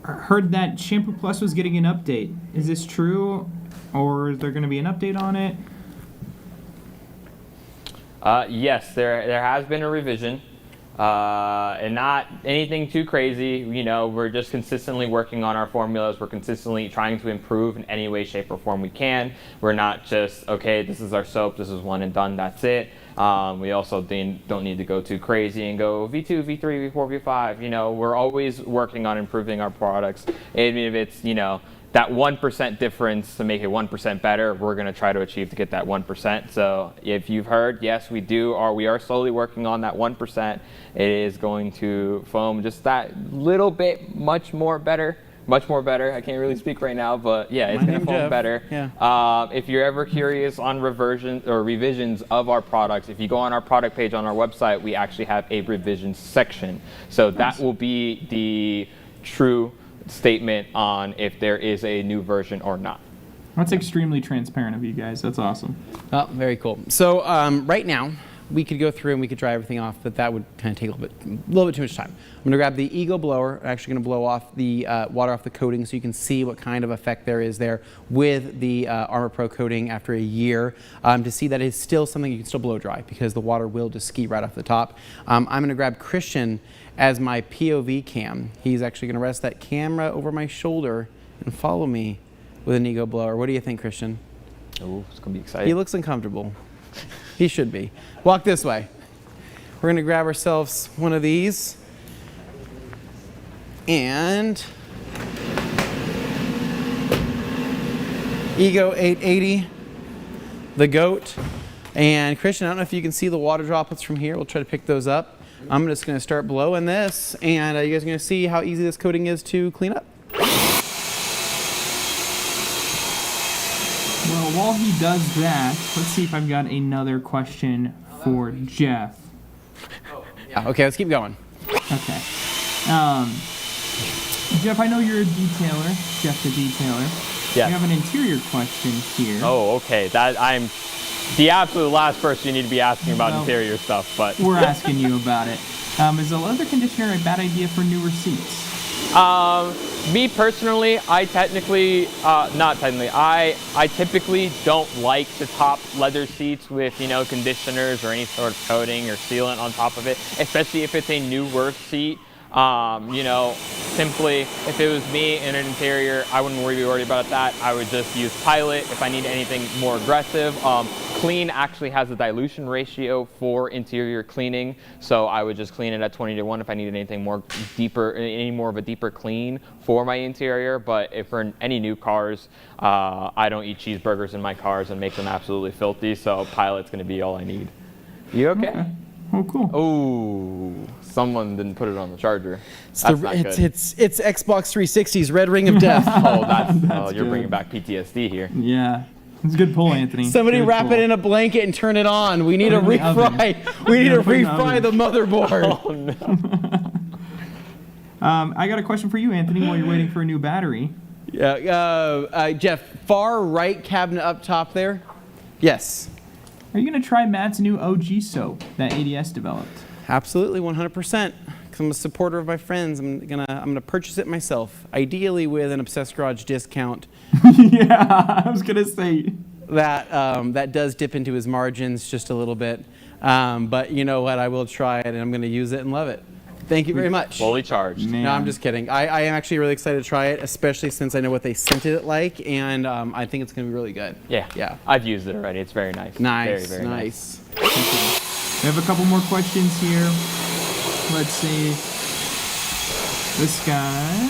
Heard that Shampoo Plus was getting an update. Is this true, or is there going to be an update on it? Yes, there has been a revision, and not anything too crazy. You know, we're just consistently working on our formulas. We're consistently trying to improve in any way, shape, or form we can. We're not just, okay, this is our soap, this is one and done, that's it. We also don't need to go too crazy and go V2, V3, V4, V5. You know, we're always working on improving our products. Even if it's, you know, that 1% difference to make it 1% better, we're going to try to achieve to get that 1%. So if you've heard, yes, we are slowly working on that 1%. It is going to foam just that little bit much more better. I can't really speak right now, but yeah, it's My going to name's foam Jeff. better. Yeah. If you're ever curious on revisions of our products, if you go on our product page on our website, we actually have a revisions section. So that will be the true statement on if there is a new version or not. That's extremely transparent of you guys. That's awesome. Oh, very cool. So right now, we could go through and we could dry everything off, but that would kind of take a little bit too much time. I'm going to grab the Ego blower. I'm actually going to blow off the water off the coating so you can see what kind of effect there is there with the Armour Pro coating after a year to see that it's still something you can still blow dry because the water will just ski right off the top. I'm going to grab Christian as my POV cam. He's actually going to rest that camera over my shoulder and follow me with an Ego blower. What do you think, Christian? Oh, it's going to be He exciting. looks uncomfortable. He should be. Walk this way. We're going to grab ourselves one of these. And Ego 880, the GOAT. And Christian, I don't know if you can see the water droplets from here. We'll try to pick those up. I'm just going to start blowing this, and you guys are going to see how easy this coating is to clean up. Well, while he does that, let's see if I've got another question for Jeff. Yeah, okay, let's keep going. Okay. Jeff, I know you're a detailer. Jeff's a detailer. Yeah. I have an interior question here. Oh, okay. That I'm the absolute last person you need to be asking about Well, interior stuff, but We're asking you about it. Is a leather conditioner a bad idea for newer seats? me personally, I typically don't like the top leather seats with, you know, conditioners or any sort of coating or sealant on top of it, especially if it's a newer seat. You know, simply, if it was me in an interior, I wouldn't be worried about that. I would just use Pilot if I need anything more aggressive. Clean actually has a dilution ratio for interior cleaning, so I would just clean it at 20:1 if I needed anything more deeper, any more of a deeper clean for my interior. But if for any new cars, I don't eat cheeseburgers in my cars and make them absolutely filthy, so Pilot's going to be all I need. You okay? Oh, cool. Oh, someone didn't put it on the charger. It's Xbox 360's Red Ring of Death. You're bringing back PTSD here. Yeah. It's a good pull, Anthony. Somebody Good wrap pull. it in a blanket and turn it on. We need to Put it in the oven. refry. We need to Put it in the refry the motherboard. Oh no. I got a question for you, Anthony, while you're waiting for a new battery. Yeah, Jeff, far right cabinet up top there. Yes, Are you going to try Matt's new OG soap that ADS developed? absolutely, 100%. Because I'm a supporter of my friends. I'm gonna purchase it myself, ideally with an Obsessed Garage discount. Yeah, I was going to say. That does dip into his margins just a little bit. But you know what? I will try it, and I'm going to use it and love it. Thank you very much. Fully charged. Man. No, I'm just kidding. I am actually really excited to try it, especially since I know what they scented it like, and I think it's going to be really good. Yeah. Yeah. I've used it already. It's very nice. Nice. Very, very nice. Nice. We have a couple more questions here. Let's see. This guy.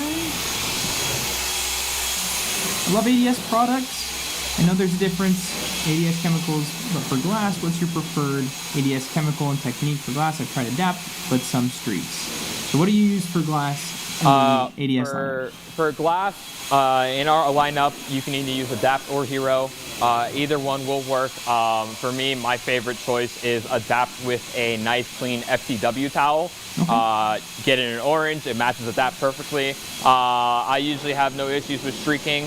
I love ADS products. I know there's a difference. ADS chemicals, but for glass, what's your preferred ADS chemical and technique for glass? I've tried Adapt, but some streaks. So what do you use for glass and the ADS lineup? For glass, in our lineup, you can either use Adapt or Hero. Either one will work. For me, my favorite choice is Adapt with a nice, clean FTW towel. Get it in orange. It matches Adapt perfectly. I usually have no issues with streaking.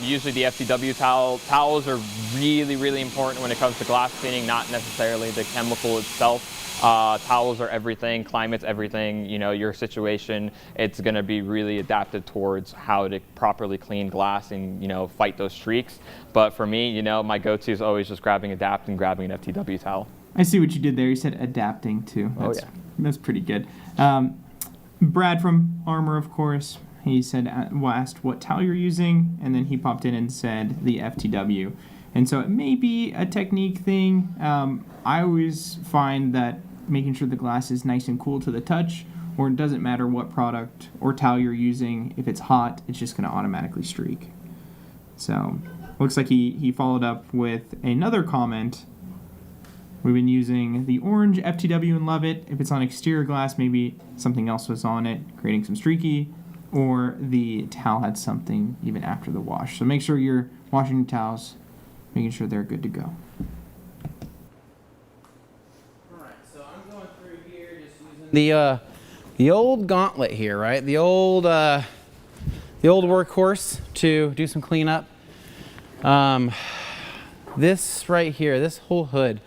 Usually the FTW towels are really, really important when it comes to glass cleaning, not necessarily the chemical itself. Towels are everything, climate's everything, you know, your situation, it's gonna be really adapted towards how to properly clean glass and, you know, fight those streaks. But for me, you know, my go-to is always just grabbing Adapt and grabbing an FTW towel. I see what you did there. You said adapting too. That's, that's pretty good. Brad from Armour, of course, he said, asked what towel you're using, and then he popped in and said the FTW. And so it may be a technique thing. I always find that making sure the glass is nice and cool to the touch, or it doesn't matter what product or towel you're using, if it's hot, it's just going to automatically streak. So looks like he followed up with another comment. We've been using the orange FTW and love it. If it's on exterior glass, maybe something else was on it, creating some streaky, or the towel had something even after the wash. So make sure you're washing your towels, making sure they're good to go. Alright, so I'm going through here just using the old gauntlet here, right? The old workhorse to do some cleanup. This right here, this whole hood.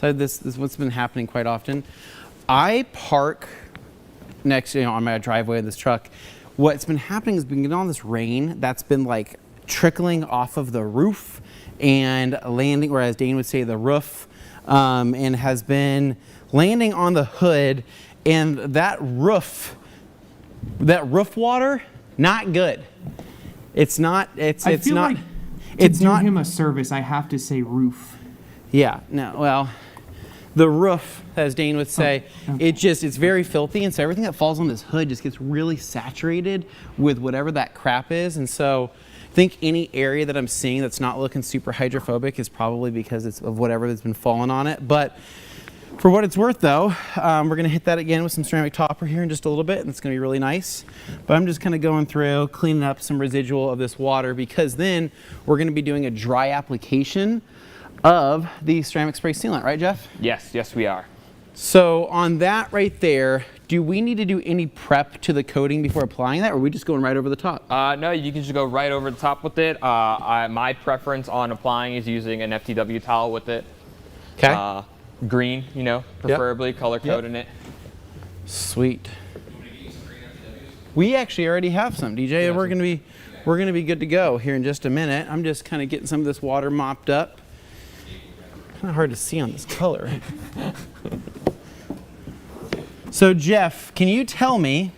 So this is what's been happening quite often. I park next, on my driveway of this truck. What's been happening is been getting all this rain that's been like trickling off of the roof and landing, or as Dane would say, the roof, and has been landing on the hood, and that roof water, not good. It's not. It's I feel not. Like it's to not. do him a service, I have to say roof. Yeah. No. Well, the roof, as Dane would say, it's very filthy, and so everything that falls on this hood just gets really saturated with whatever that crap is, and so I think any area that I'm seeing that's not looking super hydrophobic is probably because it's of whatever that's been falling on it. But for what it's worth, though, we're going to hit that again with some ceramic topper here in just a little bit, and it's going to be really nice. But I'm just kind of going through, cleaning up some residual of this water, because then we're going to be doing a dry application of the ceramic spray sealant, right, Jeff? Yes, yes we are. So on that right there, do we need to do any prep to the coating before applying that, or are we just going right over the top? No, you can just go right over the top with it. My preference on applying is using an FTW towel with it. Okay. Green, you know, preferably color coding it. Sweet. We actually already have some, DJ. We're gonna be good to go here in just a minute. I'm just kind of getting some of this water mopped up. Kind of hard to see on this color. So Jeff, can you tell me,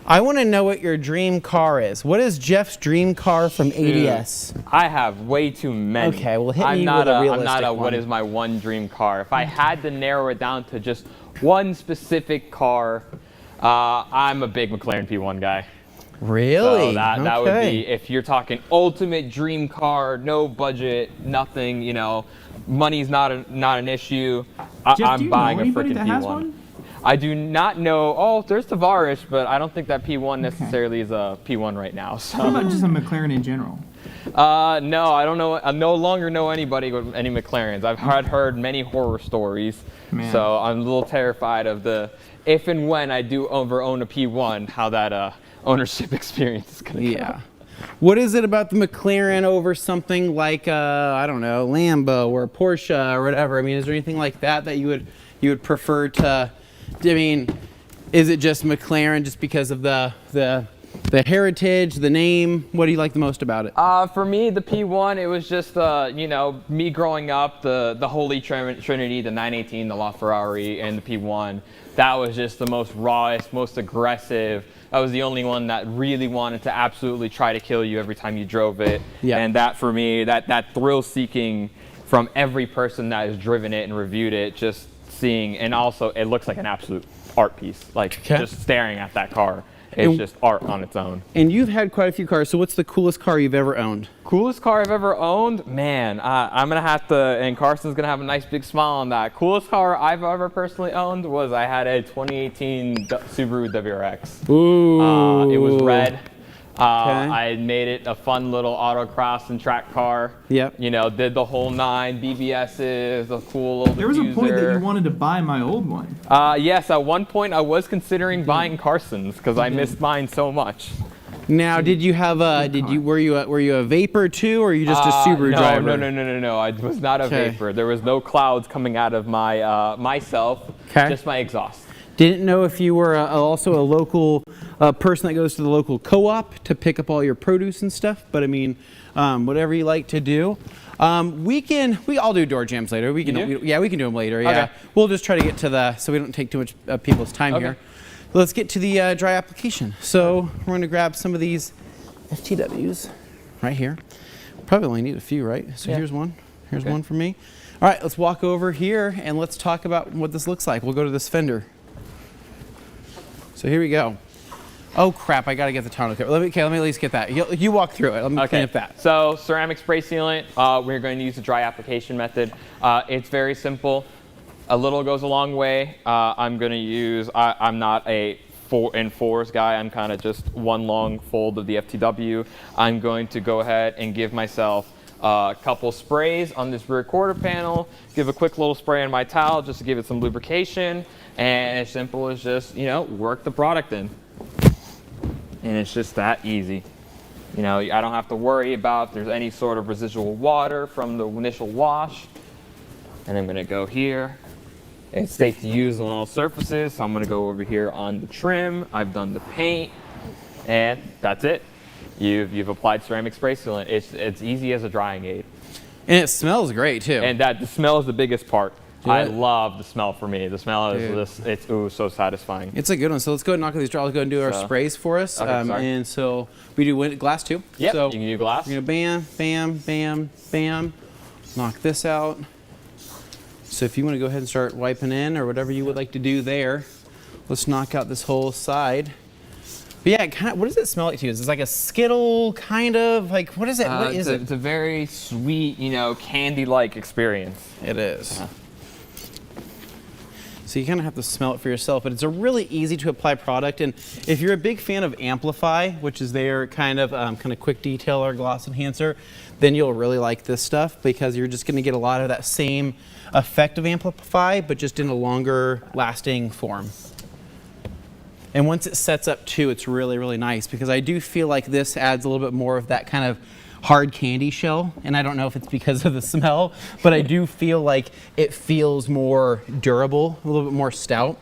I want to know what your dream car is. What is Jeff's dream car from ADS? I have way too many. Okay, well hit me with a realistic I'm not a one. what is my one dream car. If I had to narrow it down to just one specific car, I'm a big McLaren P1 guy. Really? So that would be, if you're talking ultimate dream car, no budget, nothing, you know, money's not an issue. Jeff, I'm buying a anybody freaking that P1. has one? I do not know. Oh, there's Tavares, but I don't think that P1 necessarily is a P1 right now. So. What about just a McLaren in general? No, I don't know. I no longer know anybody with any McLarens. I've heard many horror stories, so I'm a little terrified of the if and when I do own a P1, how that ownership experience is going to go. Yeah. What is it about the McLaren over something like I don't know, Lambo or Porsche or whatever? I mean, is there anything like that you would prefer to? I mean, is it just McLaren just because of the The heritage, the name, what do you like the most about it? For me, the P1, it was just, you know, me growing up, the Holy Trinity, the 918, the LaFerrari, and the P1. That was just the most rawest, most aggressive. That was the only one that really wanted to absolutely try to kill you every time you drove it. Yeah. And that, for me, that thrill-seeking from every person that has driven it and reviewed it, just seeing, and also it looks like an absolute art piece. Like, just staring at that car. It's just art on its own. And you've had quite a few cars, so what's the coolest car you've ever owned? Coolest car I've ever owned? Man, I'm going to have to, and Carson's going to have a nice big smile on that. Coolest car I've ever personally owned was I had a 2018 Subaru WRX. Ooh. It was red. I made it a fun little autocross and track car. Yep. You know, did the whole 9 BBSs, a cool little There was a point that diffuser. you wanted to buy my old one. Yes, at one point I was considering buying Carson's because I missed mine so much. Now, did you have a? Were you a vapor too, or are you just a Subaru driver? No. I was not a vapor. There was no clouds coming out of my myself. Just my exhaust. Didn't know if you were also a local person that goes to the local co-op to pick up all your produce and stuff. But I mean, whatever you like to do. We all do door jams later. We can do them later. Yeah. Okay. We'll just try to get to so we don't take too much people's time here. Let's get to the dry application. So we're going to grab some of these FTWs right here. Probably only need a few, right? So here's one. Here's one for me. All right, let's walk over here and let's talk about what this looks like. We'll go to this fender. So here we go. Oh crap, I gotta get the tonneau cover. Let me at least get that. You walk through it. Let me clean up that. So ceramic spray sealant, we're going to use the dry application method. It's very simple. A little goes a long way. I'm going to use, I'm not a 4x4s guy. I'm kind of just one long fold of the FTW. I'm going to go ahead and give myself a couple sprays on this rear quarter panel, give a quick little spray on my towel just to give it some lubrication, and as simple as just, you know, work the product in. And it's just that easy. You know, I don't have to worry about if there's any sort of residual water from the initial wash. And I'm going to go here. It's safe to use on all surfaces, so I'm going to go over here on the trim. I've done the paint, and that's it. You've applied ceramic spray sealant. It's easy as a drying aid. And it smells great too. And the smell is the biggest part. I love the smell for me. The smell is it's so satisfying. It's a good one. So let's go ahead and knock these dry. Let's go ahead and do our sprays for us. And so we do glass too. Yep, so you can do glass. We're gonna bam, bam, bam, bam. Knock this out. So if you want to go ahead and start wiping in or whatever you would like to do there, let's knock out this whole side. But yeah, what does it smell like to you? Is it like a Skittle kind of? Like, what is it? What is it? It's a very sweet, you know, candy-like experience. It is. So you kind of have to smell it for yourself, but it's a really easy to apply product. And if you're a big fan of Amplify, which is their kind of quick detailer gloss enhancer, then you'll really like this stuff because you're just going to get a lot of that same effect of Amplify, but just in a longer lasting form. And once it sets up too, it's really, really nice because I do feel like this adds a little bit more of that kind of hard candy shell, and I don't know if it's because of the smell, but I do feel like it feels more durable, a little bit more stout.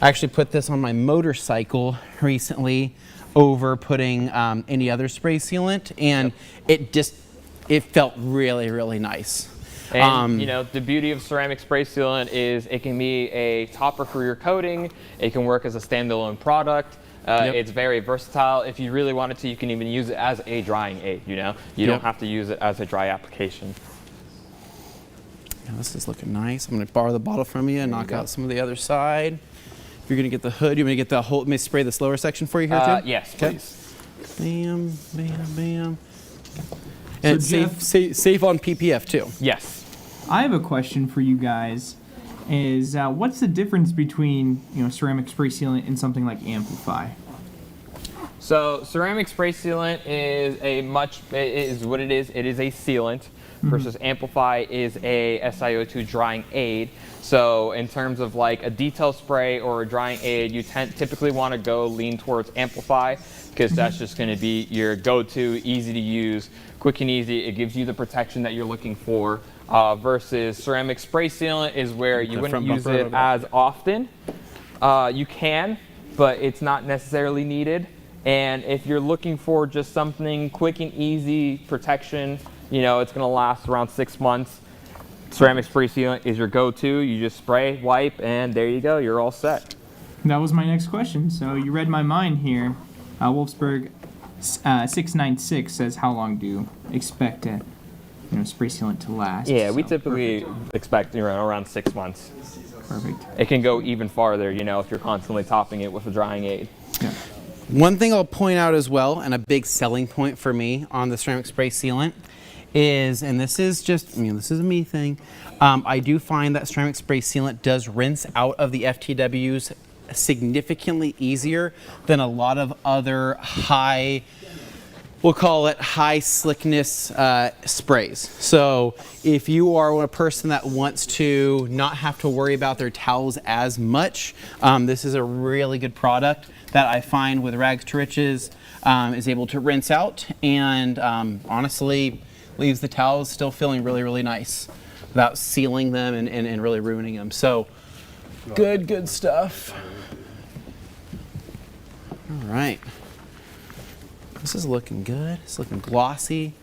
I actually put this on my motorcycle recently over putting any other spray sealant, and it felt really, really nice. And you know, the beauty of ceramic spray sealant is it can be a topper for your coating. It can work as a standalone product. It's very versatile. If you really wanted to, you can even use it as a drying aid, you know? You don't have to use it as a dry application. Now this is looking nice. I'm going to borrow the bottle from you and knock out some of the other side. If you're going to get the hood, you want me to get the whole, let me spray this lower section for you here too? Yes, please. Bam, bam, bam. And So it's safe on PPF too. Yes. I have a question for you guys. Is what's the difference between ceramic spray sealant and something like Amplify? So ceramic spray sealant is what it is. It is a sealant versus Amplify is a SiO2 drying aid. So in terms of like a detail spray or a drying aid, you typically want to lean towards Amplify because that's just going to be your go-to, easy to use, quick and easy. It gives you the protection that you're looking for. Versus ceramic spray sealant is where you wouldn't use it as often. You can, but it's not necessarily needed. And if you're looking for just something quick and easy protection, you know, it's going to last around 6 months. Ceramic spray sealant is your go-to. You just spray, wipe, and there you go. You're all set. That was my next question. So you read my mind here. Wolfsburg 696 says, how long do you expect a spray sealant to last? Yeah, we So, typically expect around 6 months. Perfect. It can go even farther, you know, if you're constantly topping it with a drying aid. Yeah. One thing I'll point out as well, and a big selling point for me on the ceramic spray sealant is, and this is just, this is a me thing, I do find that ceramic spray sealant does rinse out of the FTWs significantly easier than a lot of other high, we'll call it high slickness sprays. So if you are a person that wants to not have to worry about their towels as much, this is a really good product that I find with Rags to Riches is able to rinse out and honestly leaves the towels still feeling really, really nice without sealing them and really ruining them. So good stuff. All right. This is looking good. It's looking glossy.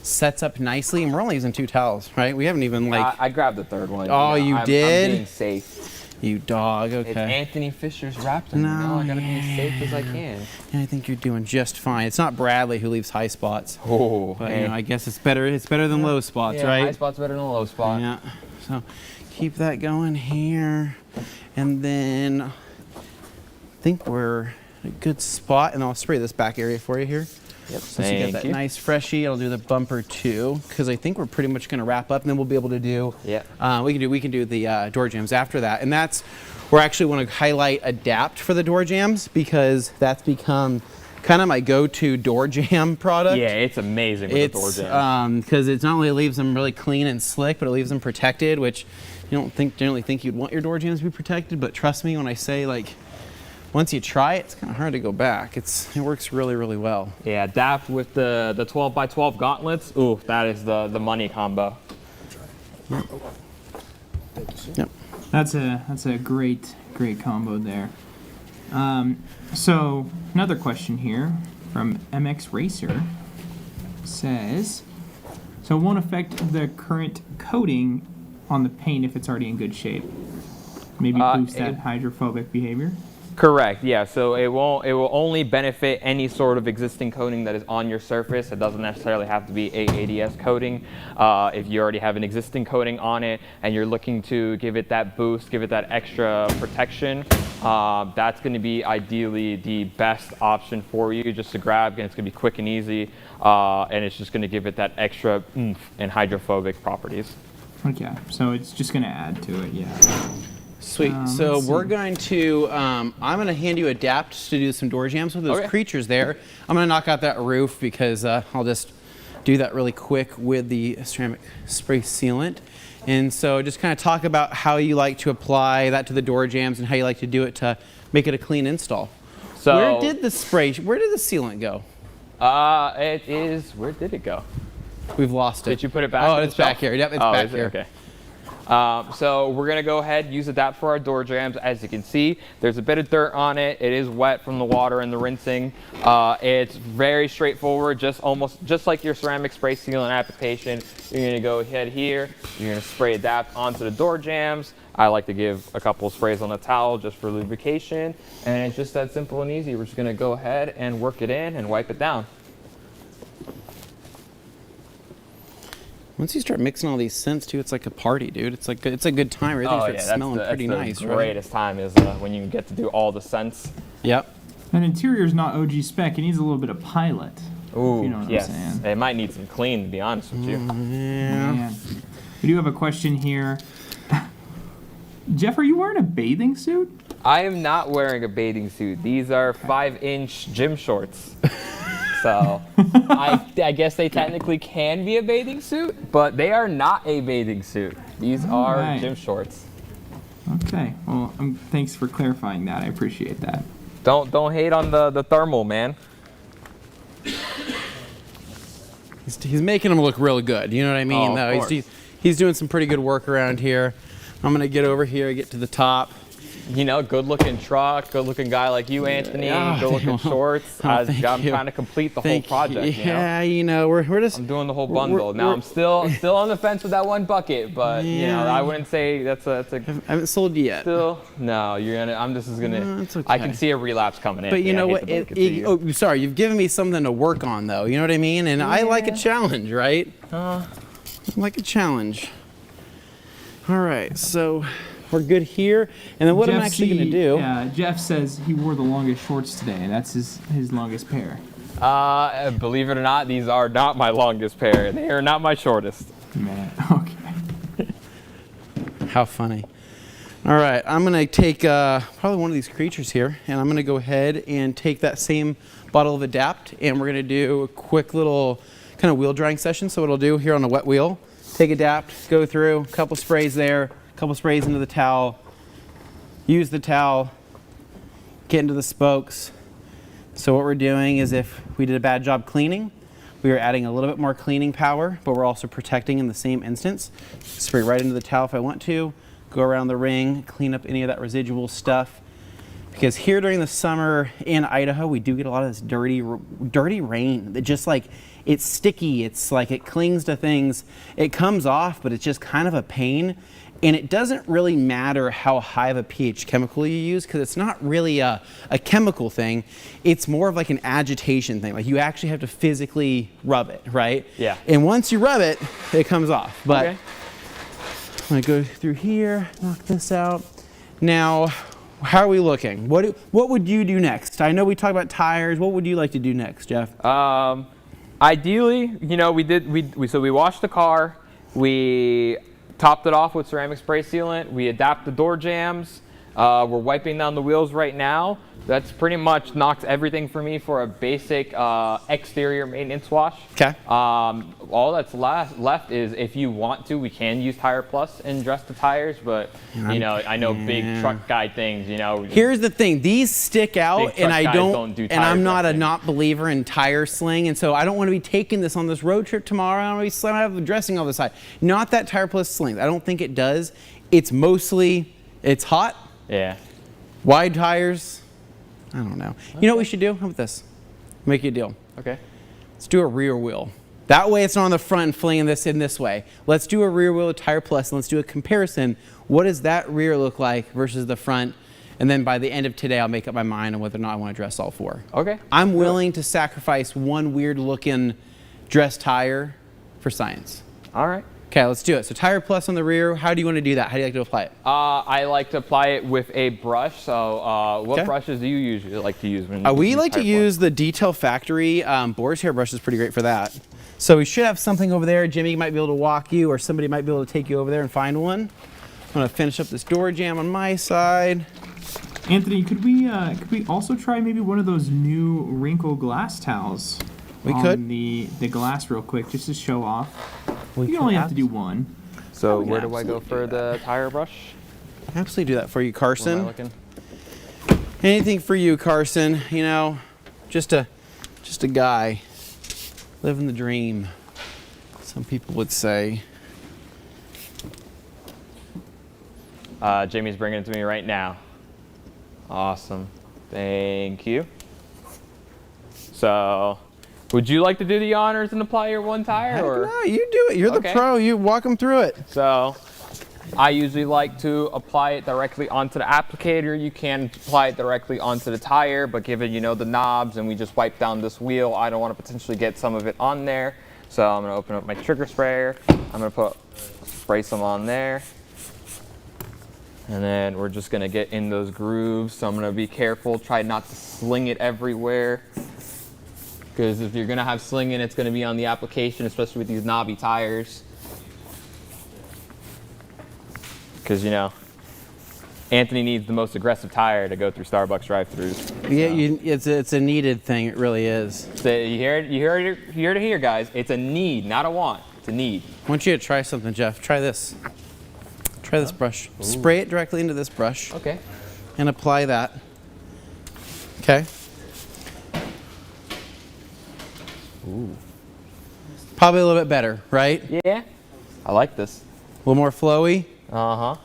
Sets up nicely, and we're only using 2 towels, right? We haven't even I grabbed the third one. Oh, you did? I'm being safe. You dog. It's Okay. Anthony Fisher's Raptor. No, I gotta be as safe as I can. Yeah, I think you're doing just fine. It's not Bradley who leaves high spots, Oh, but I guess it's better. It's better than low spots, yeah, right? high spot's better than a low spot. Yeah. So keep that going here, and then I think we're at a good spot, and I'll spray this back area for you here. Yep. So you get that nice freshie. I'll do the bumper too, because I think we're pretty much going to wrap up, and then we'll be able to do. Yeah. We can do the door jambs after that, and that's where I actually want to highlight Adapt for the door jams, because that's become kind of my go-to door jam product. Yeah, it's amazing with the door jam. Because it not only leaves them really clean and slick, but it leaves them protected, which you don't generally think you'd want your door jams to be protected. But trust me when I say, like, once you try it, it's kind of hard to go back. It works really, really well. Yeah, Adapt with the 12x12 gauntlets. Ooh, that is the money combo. Yep. That's a great combo there. So another question here from MX Racer says, so it won't affect the current coating on the paint if it's already in good shape. Maybe boost that hydrophobic behavior. Correct. Yeah. So it will only benefit any sort of existing coating that is on your surface. It doesn't necessarily have to be a ADS coating. If you already have an existing coating on it and you're looking to give it that boost, give it that extra protection, that's going to be ideally the best option for you just to grab, and it's going to be quick and easy, and it's just going to give it that extra oomph and hydrophobic properties. Okay, so it's just going to add to it, yeah. Sweet. So we're going to, I'm going to hand you Adapt to do some door jams with those creatures there. I'm going to knock out that roof because I'll just do that really quick with the ceramic spray sealant. And so just kind of talk about how you like to apply that to the door jams and how you like to do it to make it a clean install. So where did the sealant go? Where did it go? We've lost it. Did you put it back? Oh, it's back here. Yep, it's back here. Okay. So we're going to go ahead and use Adapt for our door jams. As you can see, there's a bit of dirt on it. It is wet from the water and the rinsing. It's very straightforward, just like your ceramic spray sealant application. You're going to go ahead here. You're going to spray Adapt onto the door jams. I like to give a couple sprays on the towel just for lubrication. And it's just that simple and easy. We're just going to go ahead and work it in and wipe it down. Once you start mixing all these scents too, it's like a party, dude. It's a good time. Everything starts smelling pretty nice, right? The greatest time is when you get to do all the scents. Yep. And interior's not OG spec. It needs a little bit of pilot. Ooh, you know what yes. I'm saying. It might need some clean, to be honest with you. Yeah. Man. We do have a question here. Jeff, are you wearing a bathing suit? I am not wearing a bathing suit. These are 5-inch gym shorts. So I guess they technically can be a bathing suit, but they are not a bathing suit. These are gym shorts. Okay. Well, thanks for clarifying that. I appreciate that. Don't hate on the thermal, man. He's making them look real good. You know what I mean? Oh, He's doing some pretty good work around here. I'm gonna get over here, get to the top, you know, good-looking truck, good-looking guy like you, Anthony, Oh, good-looking shorts. oh, I'm thank you. trying to complete the Thank whole project. you. You know? Yeah, you know, we're just. I'm doing the whole bundle. Now I'm still on the fence with that one bucket, but you know, Yeah. I wouldn't say that's a I haven't sold you yet. still. No, you're gonna. I'm just gonna. No, it's okay. I can see a relapse coming in. But you Yeah, know I hate what? to break it to you. Oh, sorry. You've given me something to work on, though. You know what I mean? And I like a challenge, right? I like a challenge. All right, so we're good here. And then what I'm actually going to do? Yeah, Jeff says he wore the longest shorts today, and that's his longest pair. Believe it or not, these are not my longest pair. They are not my shortest. Man, okay. How funny. All right, I'm going to take probably one of these creatures here, and I'm going to go ahead and take that same bottle of Adapt, and we're going to do a quick little kind of wheel drying session. So what I'll do here on a wet wheel, take Adapt, go through, a couple sprays there, a couple sprays into the towel, use the towel, get into the spokes. So what we're doing is if we did a bad job cleaning, we are adding a little bit more cleaning power, but we're also protecting in the same instance. Spray right into the towel if I want to, go around the ring, clean up any of that residual stuff. Because here during the summer in Idaho, we do get a lot of this dirty rain that just like, it's sticky, it's like it clings to things. It comes off, but it's just kind of a pain. And it doesn't really matter how high of a pH chemical you use because it's not really a chemical thing. It's more of like an agitation thing. Like you actually have to physically rub it, right? Yeah. And once you rub it, it comes off. But Okay. I'm gonna go through here, knock this out. Now, how are we looking? What would you do next? I know we talked about tires. What would you like to do next, Jeff? Ideally, you know, we washed the car, we topped it off with ceramic spray sealant, we adapt the door jambs, we're wiping down the wheels right now. That's pretty much knocks everything for me for a basic exterior maintenance wash. Okay. All that's left is if you want to, we can use Tire Plus and dress the tires, but you know, I know big truck guy things, you know. Here's the thing, these stick out Big and truck I guys don't, don't do and tire I'm not a dressing. not believer in tire sling, and so I don't want to be taking this on this road trip tomorrow. I don't want to be have dressing all the side. Not that Tire Plus slings. I don't think it does. It's mostly, it's hot, Yeah. wide tires. I don't know. You know what we should do? How about this? Make you a deal. Okay. Let's do a rear wheel. That way it's not on the front and flinging this in this way. Let's do a rear wheel with Tire Plus and let's do a comparison. What does that rear look like versus the front? And then by the end of today, I'll make up my mind on whether or not I want to dress all four. Okay. I'm willing to sacrifice one weird looking dress tire for science. All right. Okay, let's do it. So Tire Plus on the rear. How do you want to do that? How do you like to apply it? I like to apply it with a brush. So what Okay. brushes do you usually like to use when you We use like to Tire Plus? use the Detail Factory boar's hair brush is pretty great for that. So we should have something over there. Jimmy might be able to walk you or somebody might be able to take you over there and find one. I'm gonna finish up this door jamb on my side. Anthony, could we also try maybe one of those new wrinkle glass towels? We on could. the glass real quick just to show off. We You could only have to do one. So we can where do I go absolutely for do the tire brush? Absolutely do that for you, Where am I Carson. looking? Anything for you, Carson. You know, just a guy living the dream. Some people would say. Jamie's bringing it to me right now. Awesome. Thank you. So, would you like to do the honors and apply your one tire? Heck Or? no, you do it. You're the Okay. pro. You walk them through it. So, I usually like to apply it directly onto the applicator. You can apply it directly onto the tire, but given you know the knobs and we just wipe down this wheel, I don't want to potentially get some of it on there. So I'm going to open up my trigger sprayer. I'm going to spray some on there. And then we're just going to get in those grooves. So I'm going to be careful, try not to sling it everywhere. Because if you're going to have slinging, it's going to be on the application, especially with these knobby tires. Because, you know, Anthony needs the most aggressive tire to go through Starbucks drive-thrus. Yeah, it's a needed thing. It really is. So you heard it here, guys. It's a need, not a want. It's a need. I want you to try something, Jeff. Try this. Try this brush. Spray it directly into this brush Okay. and apply that. Okay. Ooh. Probably a little bit better, right? Yeah. I like this. A little more flowy. Uh-huh.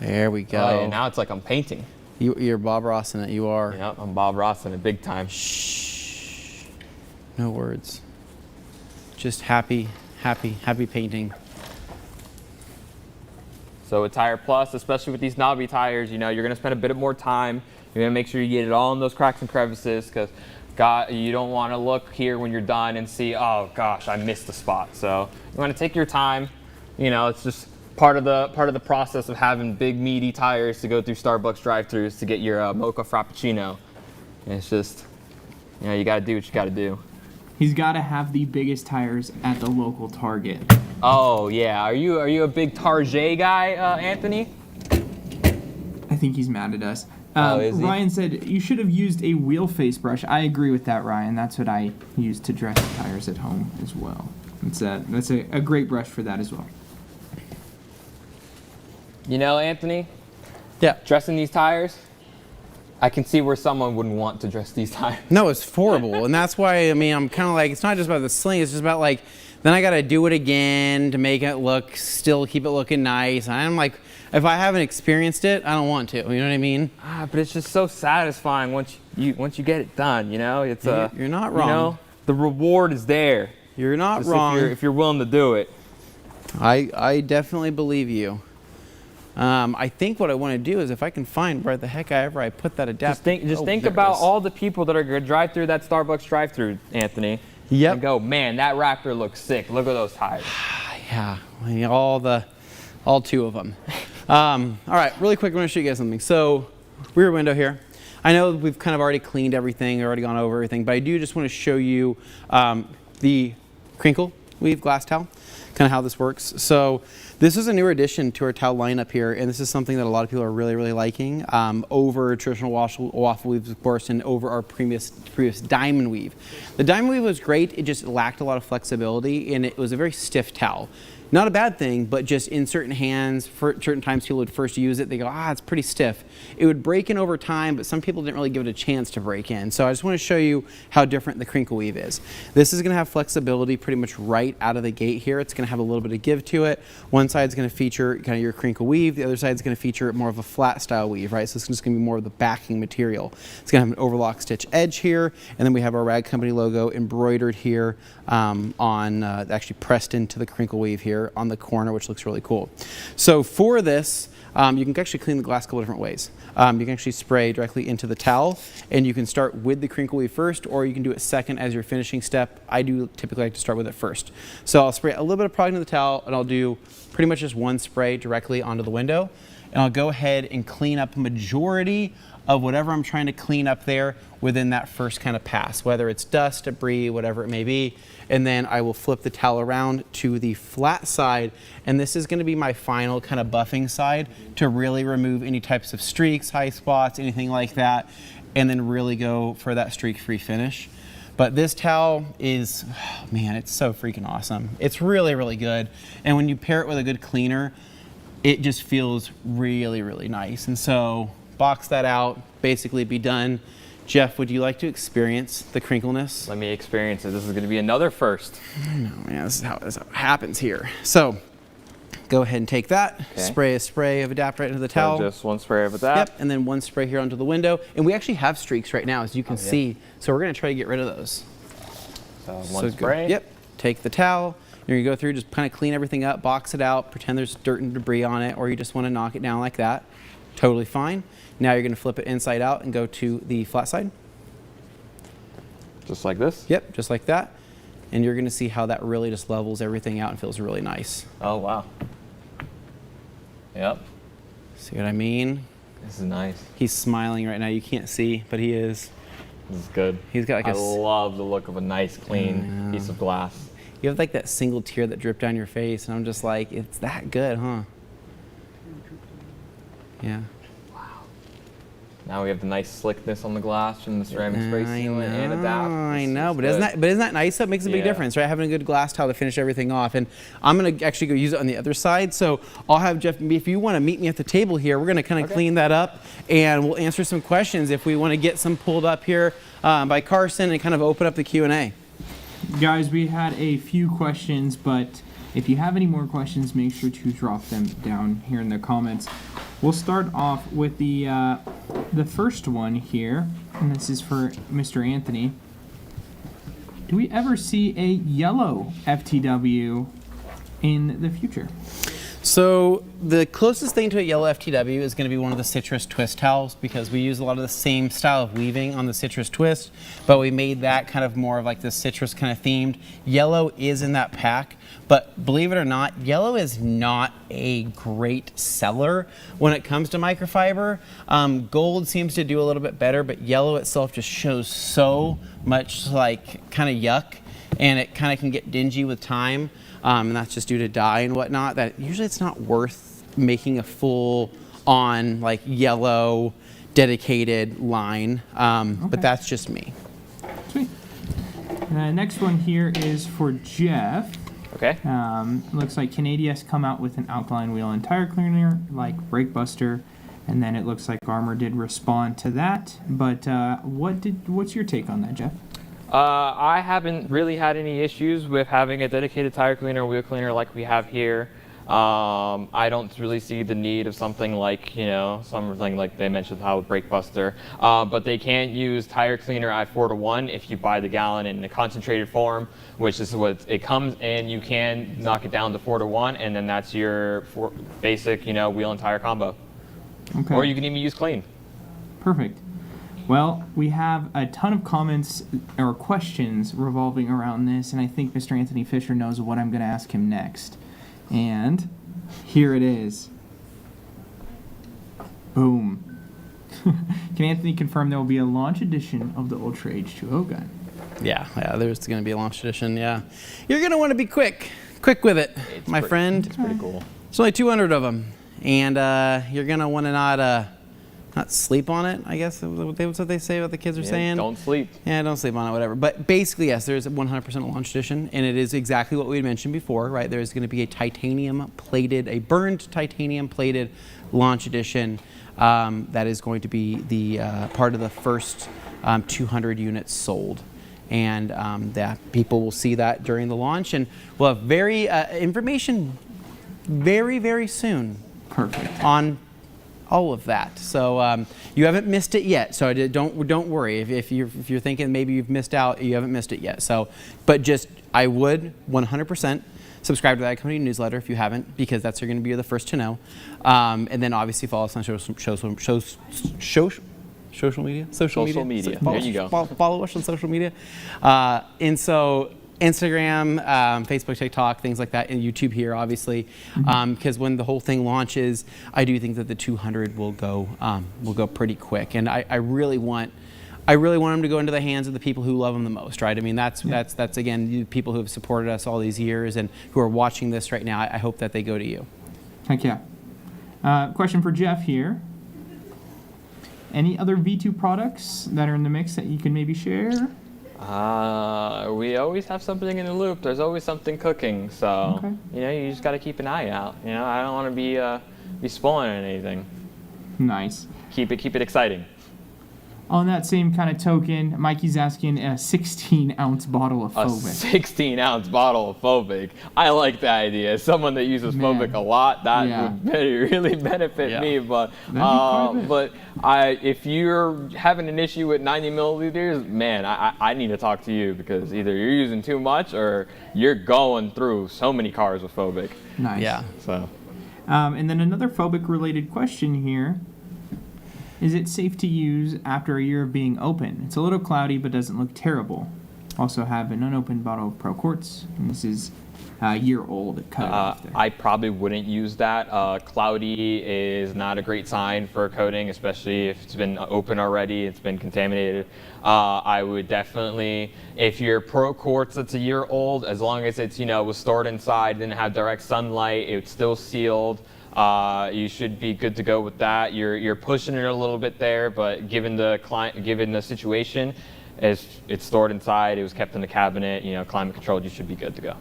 There we go. Oh, yeah, now it's like I'm painting. You're Bob Ross in it. You are. Yep, I'm Bob Ross in it big time. Shh. No words. Just happy painting. So with Tire Plus, especially with these knobby tires, you know, you're going to spend a bit more time. You're going to make sure you get it all in those cracks and crevices, because you don't want to look here when you're done and see, oh gosh, I missed the spot. So you want to take your time. You know, it's just part of the process of having big meaty tires to go through Starbucks drive-thrus to get your mocha frappuccino. And it's just, you know, you got to do what you got to do. He's got to have the biggest tires at the local Target. Oh yeah, are you a big Target guy, Anthony? I think he's mad at us. Is he? Ryan said you should have used a wheel face brush. I agree with that, Ryan. That's what I use to dress the tires at home as well. That's a great brush for that as well. You know, Anthony, Yeah. dressing these tires, I can see where someone wouldn't want to dress these tires. No, it's horrible. And that's why, I mean, I'm kind of like, it's not just about the sling, it's just about like, then I got to do it again to make it look, still keep it looking nice. And I'm like, if I haven't experienced it, I don't want to. You know what I mean? But it's just so satisfying once you get it done, you know? It's You're not wrong. You know, the reward is there. You're not Just wrong. if you're willing to do it. I definitely believe you. I think what I want to do is if I can find where the heck I put that adapter. Just think about all the people that are going to drive through that Starbucks drive-through, Anthony. Yep. And go, man, that Raptor looks sick. Look at those tires. Yeah, I mean, all two of them. All right, really quick, I'm going to show you guys something. So, rear window here. I know we've kind of already cleaned everything, already gone over everything, but I do just want to show you the crinkle weave glass towel, kind of how this works. So, this is a newer addition to our towel lineup here, and this is something that a lot of people are really, really liking over traditional waffle weaves, of course, and over our previous diamond weave. The diamond weave was great. It just lacked a lot of flexibility, and it was a very stiff towel. Not a bad thing, but just in certain hands, for certain times people would first use it, they go, it's pretty stiff. It would break in over time, but some people didn't really give it a chance to break in. So I just want to show you how different the crinkle weave is. This is going to have flexibility pretty much right out of the gate here. It's going to have a little bit of give to it. One side's going to feature kind of your crinkle weave. The other side's going to feature more of a flat style weave, right? So it's just going to be more of the backing material. It's going to have an overlock stitch edge here, and then we have our Rag Company logo embroidered here actually pressed into the crinkle weave here on the corner, which looks really cool. So for this, you can actually clean the glass a couple different ways. You can actually spray directly into the towel, and you can start with the crinkle weave first, or you can do it second as your finishing step. I do typically like to start with it first. So I'll spray a little bit of product into the towel, and I'll do pretty much just one spray directly onto the window. And I'll go ahead and clean up a majority of whatever I'm trying to clean up there within that first kind of pass, whether it's dust, debris, whatever it may be. And then I will flip the towel around to the flat side, and this is going to be my final kind of buffing side to really remove any types of streaks, high spots, anything like that, and then really go for that streak-free finish. But this towel is, man, it's so freaking awesome. It's really, really good. And when you pair it with a good cleaner, it just feels really, really nice. And so box that out, basically be done. Jeff, would you like to experience the crinkleness? Let me experience it. This is going to be another first. I know, man. This is how it happens here. So, go ahead and take that. Okay. Spray a spray of Adapt right into the So towel. just one spray of that. Yep, and then one spray here onto the window. And we actually have streaks right now, as you can see. So we're going to try to get rid of those. So one spray. Yep. Take the towel. You're going to go through, just kind of clean everything up, box it out, pretend there's dirt and debris on it, or you just want to knock it down like that. Totally fine. Now you're going to flip it inside out and go to the flat side. Just like this? Yep, just like that. And you're going to see how that really just levels everything out and feels really nice. Oh, wow. Yep. See what I mean? This is nice. He's smiling right now. You can't see, but he is. This is good. He's got like I love the look of a nice, clean piece of glass. You have like that single tear that dripped down your face, and I'm just like, it's that good, huh? Yeah. Now we have the nice slickness on the glass from the ceramic spray sealant and Adapt. I know, but isn't that nice? That makes a big difference, right? Having a good glass towel to finish everything off. And I'm gonna actually go use it on the other side. So I'll have Jeff, if you want to meet me at the table here, we're gonna kind of clean that up, and we'll answer some questions if we want to get some pulled up here by Carson and kind of open up the Q&A. Guys, we had a few questions, but if you have any more questions, make sure to drop them down here in the comments. We'll start off with the first one here, and this is for Mr. Anthony. Do we ever see a yellow FTW in the future? So the closest thing to a yellow FTW is going to be one of the citrus twist towels, because we use a lot of the same style of weaving on the citrus twist, but we made that kind of more of like the citrus kind of themed. Yellow is in that pack, but believe it or not, yellow is not a great seller when it comes to microfiber. Gold seems to do a little bit better, but yellow itself just shows so much like kind of yuck, and it kind of can get dingy with time. And that's just due to dye and whatnot, that usually it's not worth making a full on like yellow dedicated line. But that's just me. Sweet. Next one here is for Jeff. Okay. Looks like Canadian has come out with an alkaline wheel and tire cleaner like Brake Buster, and then it looks like Armour did respond to that. But what's your take on that, Jeff? I haven't really had any issues with having a dedicated tire cleaner, wheel cleaner like we have here. I don't really see the need of something like, something like they mentioned how with Brake Buster. But they can use tire cleaner at 4-to-1 if you buy the gallon in a concentrated form, which is what it comes in. You can knock it down to 4-to-1, and then that's your basic, wheel and tire combo. Okay. Or you can even use clean. Perfect. Well, we have a ton of comments or questions revolving around this, and I think Mr. Anthony Fisher knows what I'm going to ask him next. And here it is. Boom. Can Anthony confirm there will be a launch edition of the Ultra H2O gun? Yeah, there's going to be a launch edition, yeah. You're going to want to be quick with it, my friend. It's pretty cool. There's only 200 of them, and you're going to want to not sleep on it, I guess. That's what they say, what the kids are saying. Don't sleep. Yeah, don't sleep on it, whatever. But basically, yes, there's a 100% launch edition, and it is exactly what we had mentioned before, right? There's going to be a burned titanium plated launch edition that is going to be the part of the first 200 units sold. And that people will see that during the launch, and we'll have information very, very soon. Perfect. On all of that. So you haven't missed it yet. So don't worry if you're thinking maybe you've missed out. You haven't missed it yet. So, but just I would 100% subscribe to that company newsletter if you haven't, because that's going to be the first to know. And then obviously follow us on social media. There you go. Follow us on social media. And so Instagram, Facebook, TikTok, things like that, and YouTube here, obviously, because when the whole thing launches, I do think that the 200 will go pretty quick, and I really want them to go into the hands of the people who love them the most, right? I mean, that's again, the people who have supported us all these years and who are watching this right now. I hope that they go to you. Heck yeah. Question for Jeff here. Any other V2 products that are in the mix that you can maybe share? We always have something in the loop. There's always something cooking, so Okay. you just got to keep an eye out. I don't want to be spoiling anything. Nice. Keep it exciting. On that same kind of token, Mikey's asking a 16-ounce bottle of A Phobic. 16-ounce bottle of Phobic. I like that idea. As someone that uses Phobic a lot, that would really benefit me. But if you're having an issue with 90 milliliters, man, I need to talk to you, because either you're using too much or you're going through so many cars with Phobic. Nice. Yeah. So. And then another Phobic-related question here. Is it safe to use after a year of being open? It's a little cloudy, but doesn't look terrible. Also have an unopened bottle of Pro Quartz, and this is a year old. Cut it off there. I probably wouldn't use that. Cloudy is not a great sign for coating, especially if it's been open already, it's been contaminated. I would definitely, if your Pro Quartz that's a year old, as long as it's was stored inside, didn't have direct sunlight, it's still sealed. You should be good to go with that. You're pushing it a little bit there, but given the situation, as it's stored inside, it was kept in the cabinet, climate controlled, you should be good to go.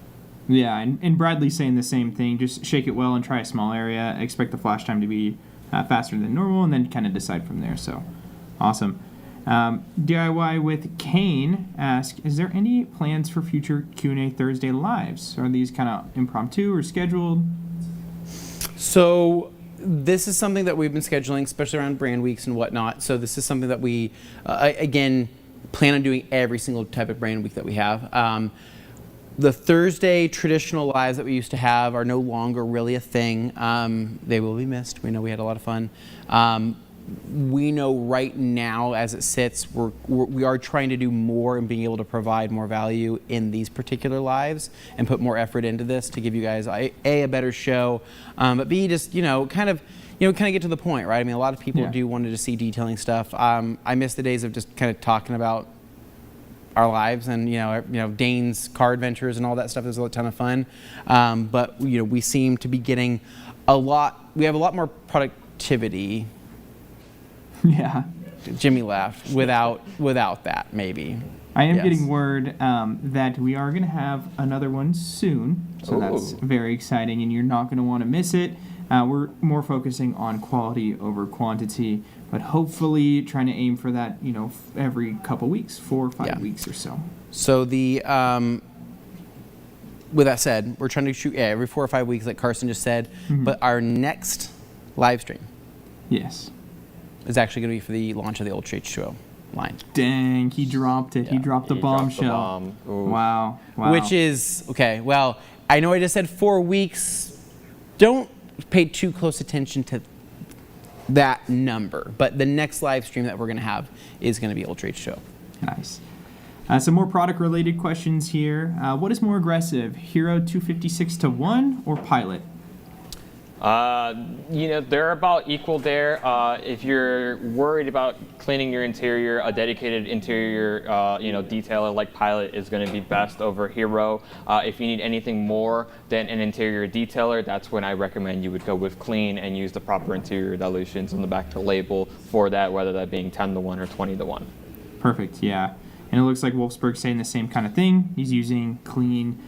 Yeah, and Bradley's saying the same thing. Just shake it well and try a small area. Expect the flash time to be faster than normal, and then kind of decide from there. So, awesome. DIY with Kane asks, is there any plans for future Q&A Thursday lives? Are these kind of impromptu or scheduled? So this is something that we've been scheduling, especially around brand weeks and whatnot. So this is something that we, again, plan on doing every single type of brand week that we have. The Thursday traditional lives that we used to have are no longer really a thing. They will be missed. We know we had a lot of fun. We know right now, as it sits, we are trying to do more and being able to provide more value in these particular lives and put more effort into this to give you guys a better show, but B, just kind of get to the point, right? I mean, a lot of people do want to see detailing stuff. I miss the days of just kind of talking about our lives and Dane's car adventures and all that stuff. Is a ton of fun, but we seem to be getting a lot. We have a lot more productivity. Yeah. Jimmy laughed. Without that, maybe. I am getting word that we are going to have another one soon, so that's very exciting, and you're not going to want to miss it. We're more focusing on quality over quantity, but hopefully trying to aim for that, every couple weeks, 4 or 5 weeks or so. So with that said, we're trying to shoot every 4 or 5 weeks, like Carson just said. But our next live stream, is actually going to be for the launch of the Ultra H2O line. Dang, he dropped it. Yeah. He dropped the bombshell. Wow. Which is okay. Well, I know I just said 4 weeks. Don't pay too close attention to that number, but the next live stream that we're going to have is going to be Ultra H2O. Nice. Some more product-related questions here. What is more aggressive, Hero 256-1 or Pilot? They're about equal there. If you're worried about cleaning your interior, a dedicated interior, detailer like Pilot is going to be best over Hero. If you need anything more than an interior detailer, that's when I recommend you would go with Clean and use the proper interior dilutions on the back of the label for that, whether that being 10-1 or 20-1. Perfect, yeah. And it looks like Wolfsburg's saying the same kind of thing. He's using Clean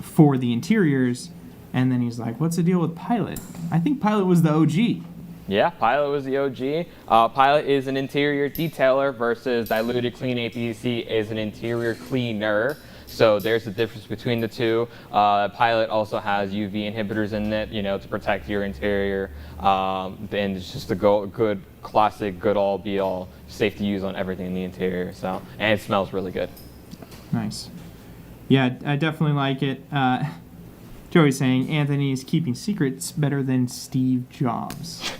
for the interiors. And then he's like, what's the deal with Pilot? I think Pilot was the OG. Yeah, Pilot was the OG. Pilot is an interior detailer versus Diluted Clean APC is an interior cleaner. So there's a difference between the two. Pilot also has UV inhibitors in it, to protect your interior. And it's just a good, classic, good all, be all, safe to use on everything in the interior. So, and it smells really good. Nice. Yeah, I definitely like it. Joey's saying Anthony's keeping secrets better than Steve Jobs.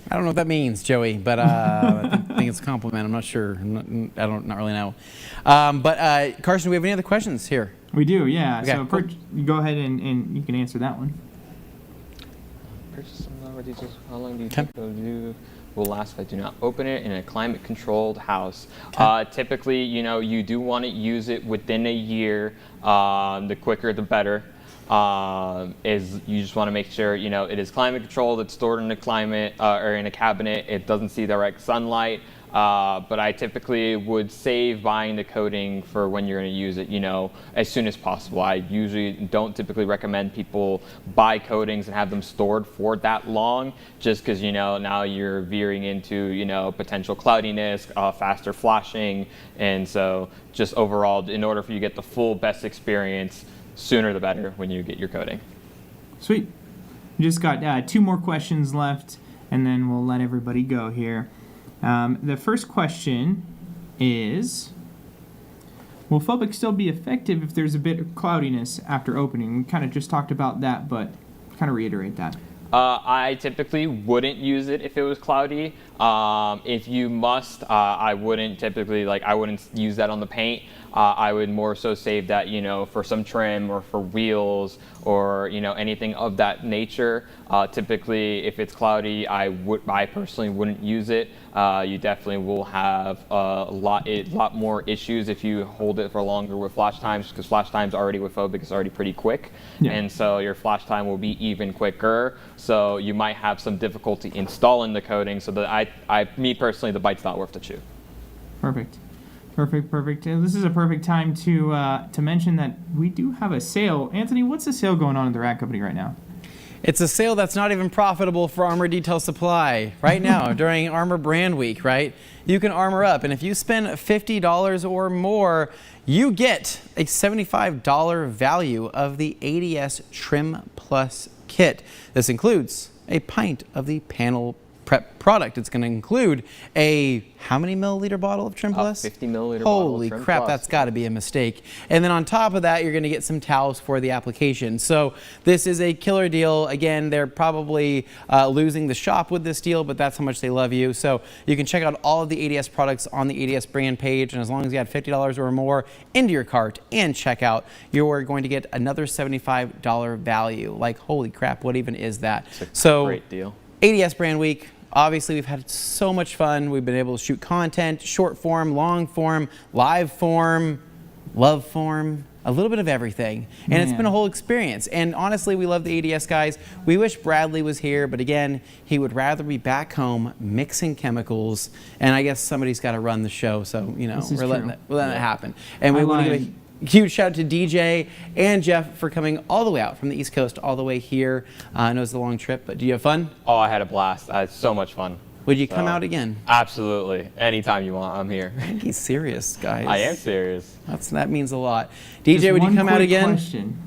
I don't know what that means, Joey, but I think it's a compliment. I'm not sure. Not really know. But Carson, do we have any other questions here? We do, yeah. Okay, so go ahead and you can answer that one. Purchase some lower details. How long do you think will last if I do not open it in a climate-controlled house? Typically, you do want to use it within a year. The quicker, the better. You just want to make sure it is climate-controlled. It's stored in a climate or in a cabinet. It doesn't see direct sunlight. But I typically would save buying the coating for when you're going to use it, as soon as possible. I usually don't typically recommend people buy coatings and have them stored for that long, just because, now you're veering into, potential cloudiness, faster flashing. And so just overall, in order for you to get the full best experience, sooner the better when you get your coating. Sweet. We just got 2 more questions left, and then we'll let everybody go here. The first question is, will Phobic still be effective if there's a bit of cloudiness after opening? We kind of just talked about that, but kind of reiterate that. I typically wouldn't use it if it was cloudy. If you must, I wouldn't typically, I wouldn't use that on the paint. I would more so save that, for some trim or for wheels or, anything of that nature. Typically, if it's cloudy, I personally wouldn't use it. You definitely will have a lot more issues if you hold it for longer with flash times, because flash times already with Phobic is already pretty quick. Yeah. And so your flash time will be even quicker. So you might have some difficulty installing the coating. So that me personally, the bite's not worth the chew. Perfect. This is a perfect time to mention that we do have a sale. Anthony, what's the sale going on in the Rack Company right now? It's a sale that's not even profitable for Armour Detail Supply right now during Armour Brand Week, right? You can armor up, and if you spend $50 or more, you get a $75 value of the ADS Trim Plus kit. This includes a pint of the panel prep product. It's going to include a how many milliliter bottle of Trim Plus? 50 milliliter bottle of Holy Trim crap, Plus. that's got to be a mistake. And then on top of that, you're going to get some towels for the application. So this is a killer deal. Again, they're probably losing the shop with this deal, but that's how much they love you. So you can check out all of the ADS products on the ADS brand page, and as long as you add $50 or more into your cart and checkout, you're going to get another $75 value. Like, holy crap, what even is that? It's a great deal. ADS Brand Week. Obviously, we've had so much fun. We've been able to shoot content, short form, long form, live form, love form, a little bit of everything. And it's been a whole experience. And honestly, we love the ADS guys. We wish Bradley was here, but again, he would rather be back home mixing chemicals. And I guess somebody's got to run the show. So, you know, we're letting it happen. And we want to give a huge shout out to DJ and Jeff for coming all the way out from the East Coast all the way here. I know it's a long trip, but do you have fun? Oh, I had a blast. I had so much fun. Would you come out again? Absolutely. Anytime you want, I'm here. I think he's serious, guys. I am serious. That means a lot. DJ, would you come out again? Question.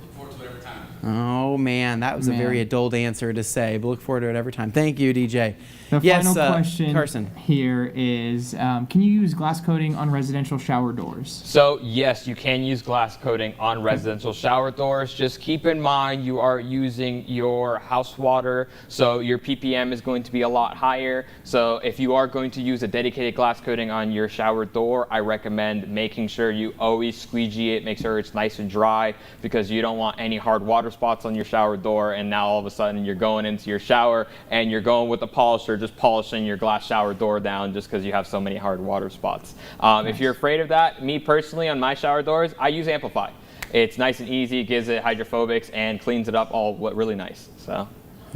Look forward to it every time. Oh man, that was a very adult answer to say, but look forward to it every time. Thank you, DJ. The yes, final question Carson. here is, can you use glass coating on residential shower doors? So yes, you can use glass coating on residential shower doors. Just keep in mind you are using your house water, so your ppm is going to be a lot higher. So if you are going to use a dedicated glass coating on your shower door, I recommend making sure you always squeegee it, make sure it's nice and dry, because you don't want any hard water spots on your shower door, and now all of a sudden you're going into your shower and you're going with the polisher just polishing your glass shower door down just because you have so many hard water spots. If you're afraid of that, me personally on my shower doors, I use Amplify. It's nice and easy, gives it hydrophobics, and cleans it up all really nice. So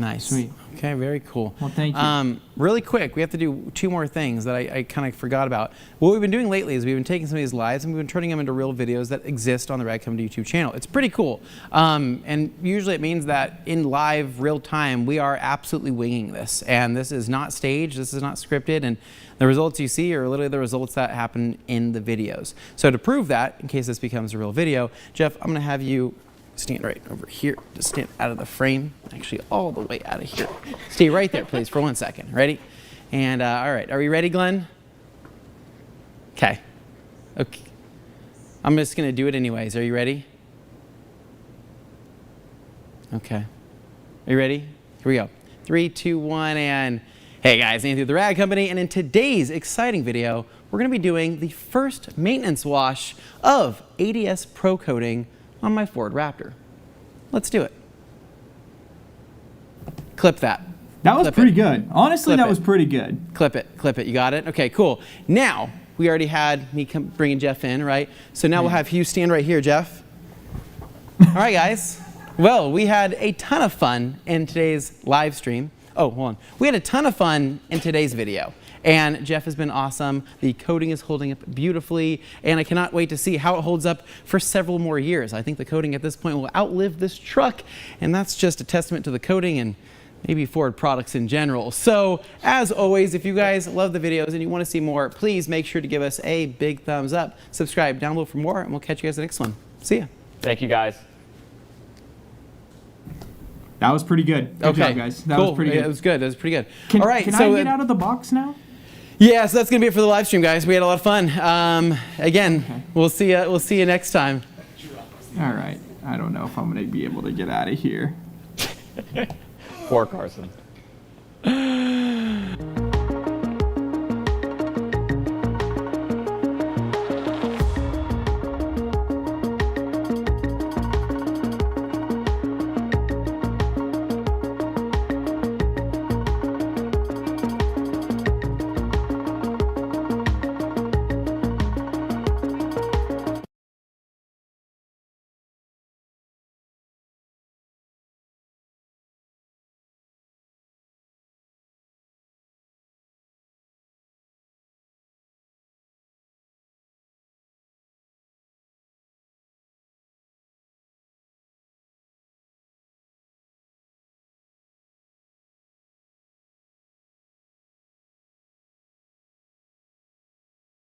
Nice. Sweet. Okay, very cool. Well, thank you. Really quick, we have to do two more things that I kind of forgot about. What we've been doing lately is we've been taking some of these lives and we've been turning them into real videos that exist on the Rad Company YouTube channel. It's pretty cool. And usually it means that in live, real time, we are absolutely winging this. And this is not staged, this is not scripted, and the results you see are literally the results that happen in the videos. So to prove that, in case this becomes a real video, Jeff, I'm gonna have you stand right over here. Just stand out of the frame. Actually, all the way out of here. Stay right there, please, for 1 second. Ready? And all right, are we ready, Glenn? Okay. Okay. I'm just gonna do it anyways. Are you ready? Okay. Are you ready? Here we go. 3, 2, 1, and hey guys, Anthony with the Rad Company, and in today's exciting video, we're gonna be doing the first maintenance wash of ADS Pro Coating on my Ford Raptor. Let's do it. Clip that. That was Clip pretty it. good. Honestly, Clip that it. was pretty good. Clip it, clip it. You got it? Okay, cool. Now, we already had me bringing Jeff in, right? So now we'll have Hugh stand right here, Jeff. All right, guys. Well, we had a ton of fun in today's live stream. Oh, hold on. We had a ton of fun in today's video. And Jeff has been awesome. The coating is holding up beautifully, and I cannot wait to see how it holds up for several more years. I think the coating at this point will outlive this truck, and that's just a testament to the coating and maybe Ford products in general. So, as always, if you guys love the videos and you want to see more, please make sure to give us a big thumbs up, subscribe down below for more, and we'll catch you guys in the next one. See ya. thank you guys. That was pretty good. Good job, guys. That was pretty good. It was good. That was pretty good. Can, All right, can so I get out of the box now? yeah, so that's gonna be it for the live stream, guys. We had a lot of fun. Again, we'll see you. We'll see you next time. All right. I don't know if I'm going to be able to get out of here. Poor Carson.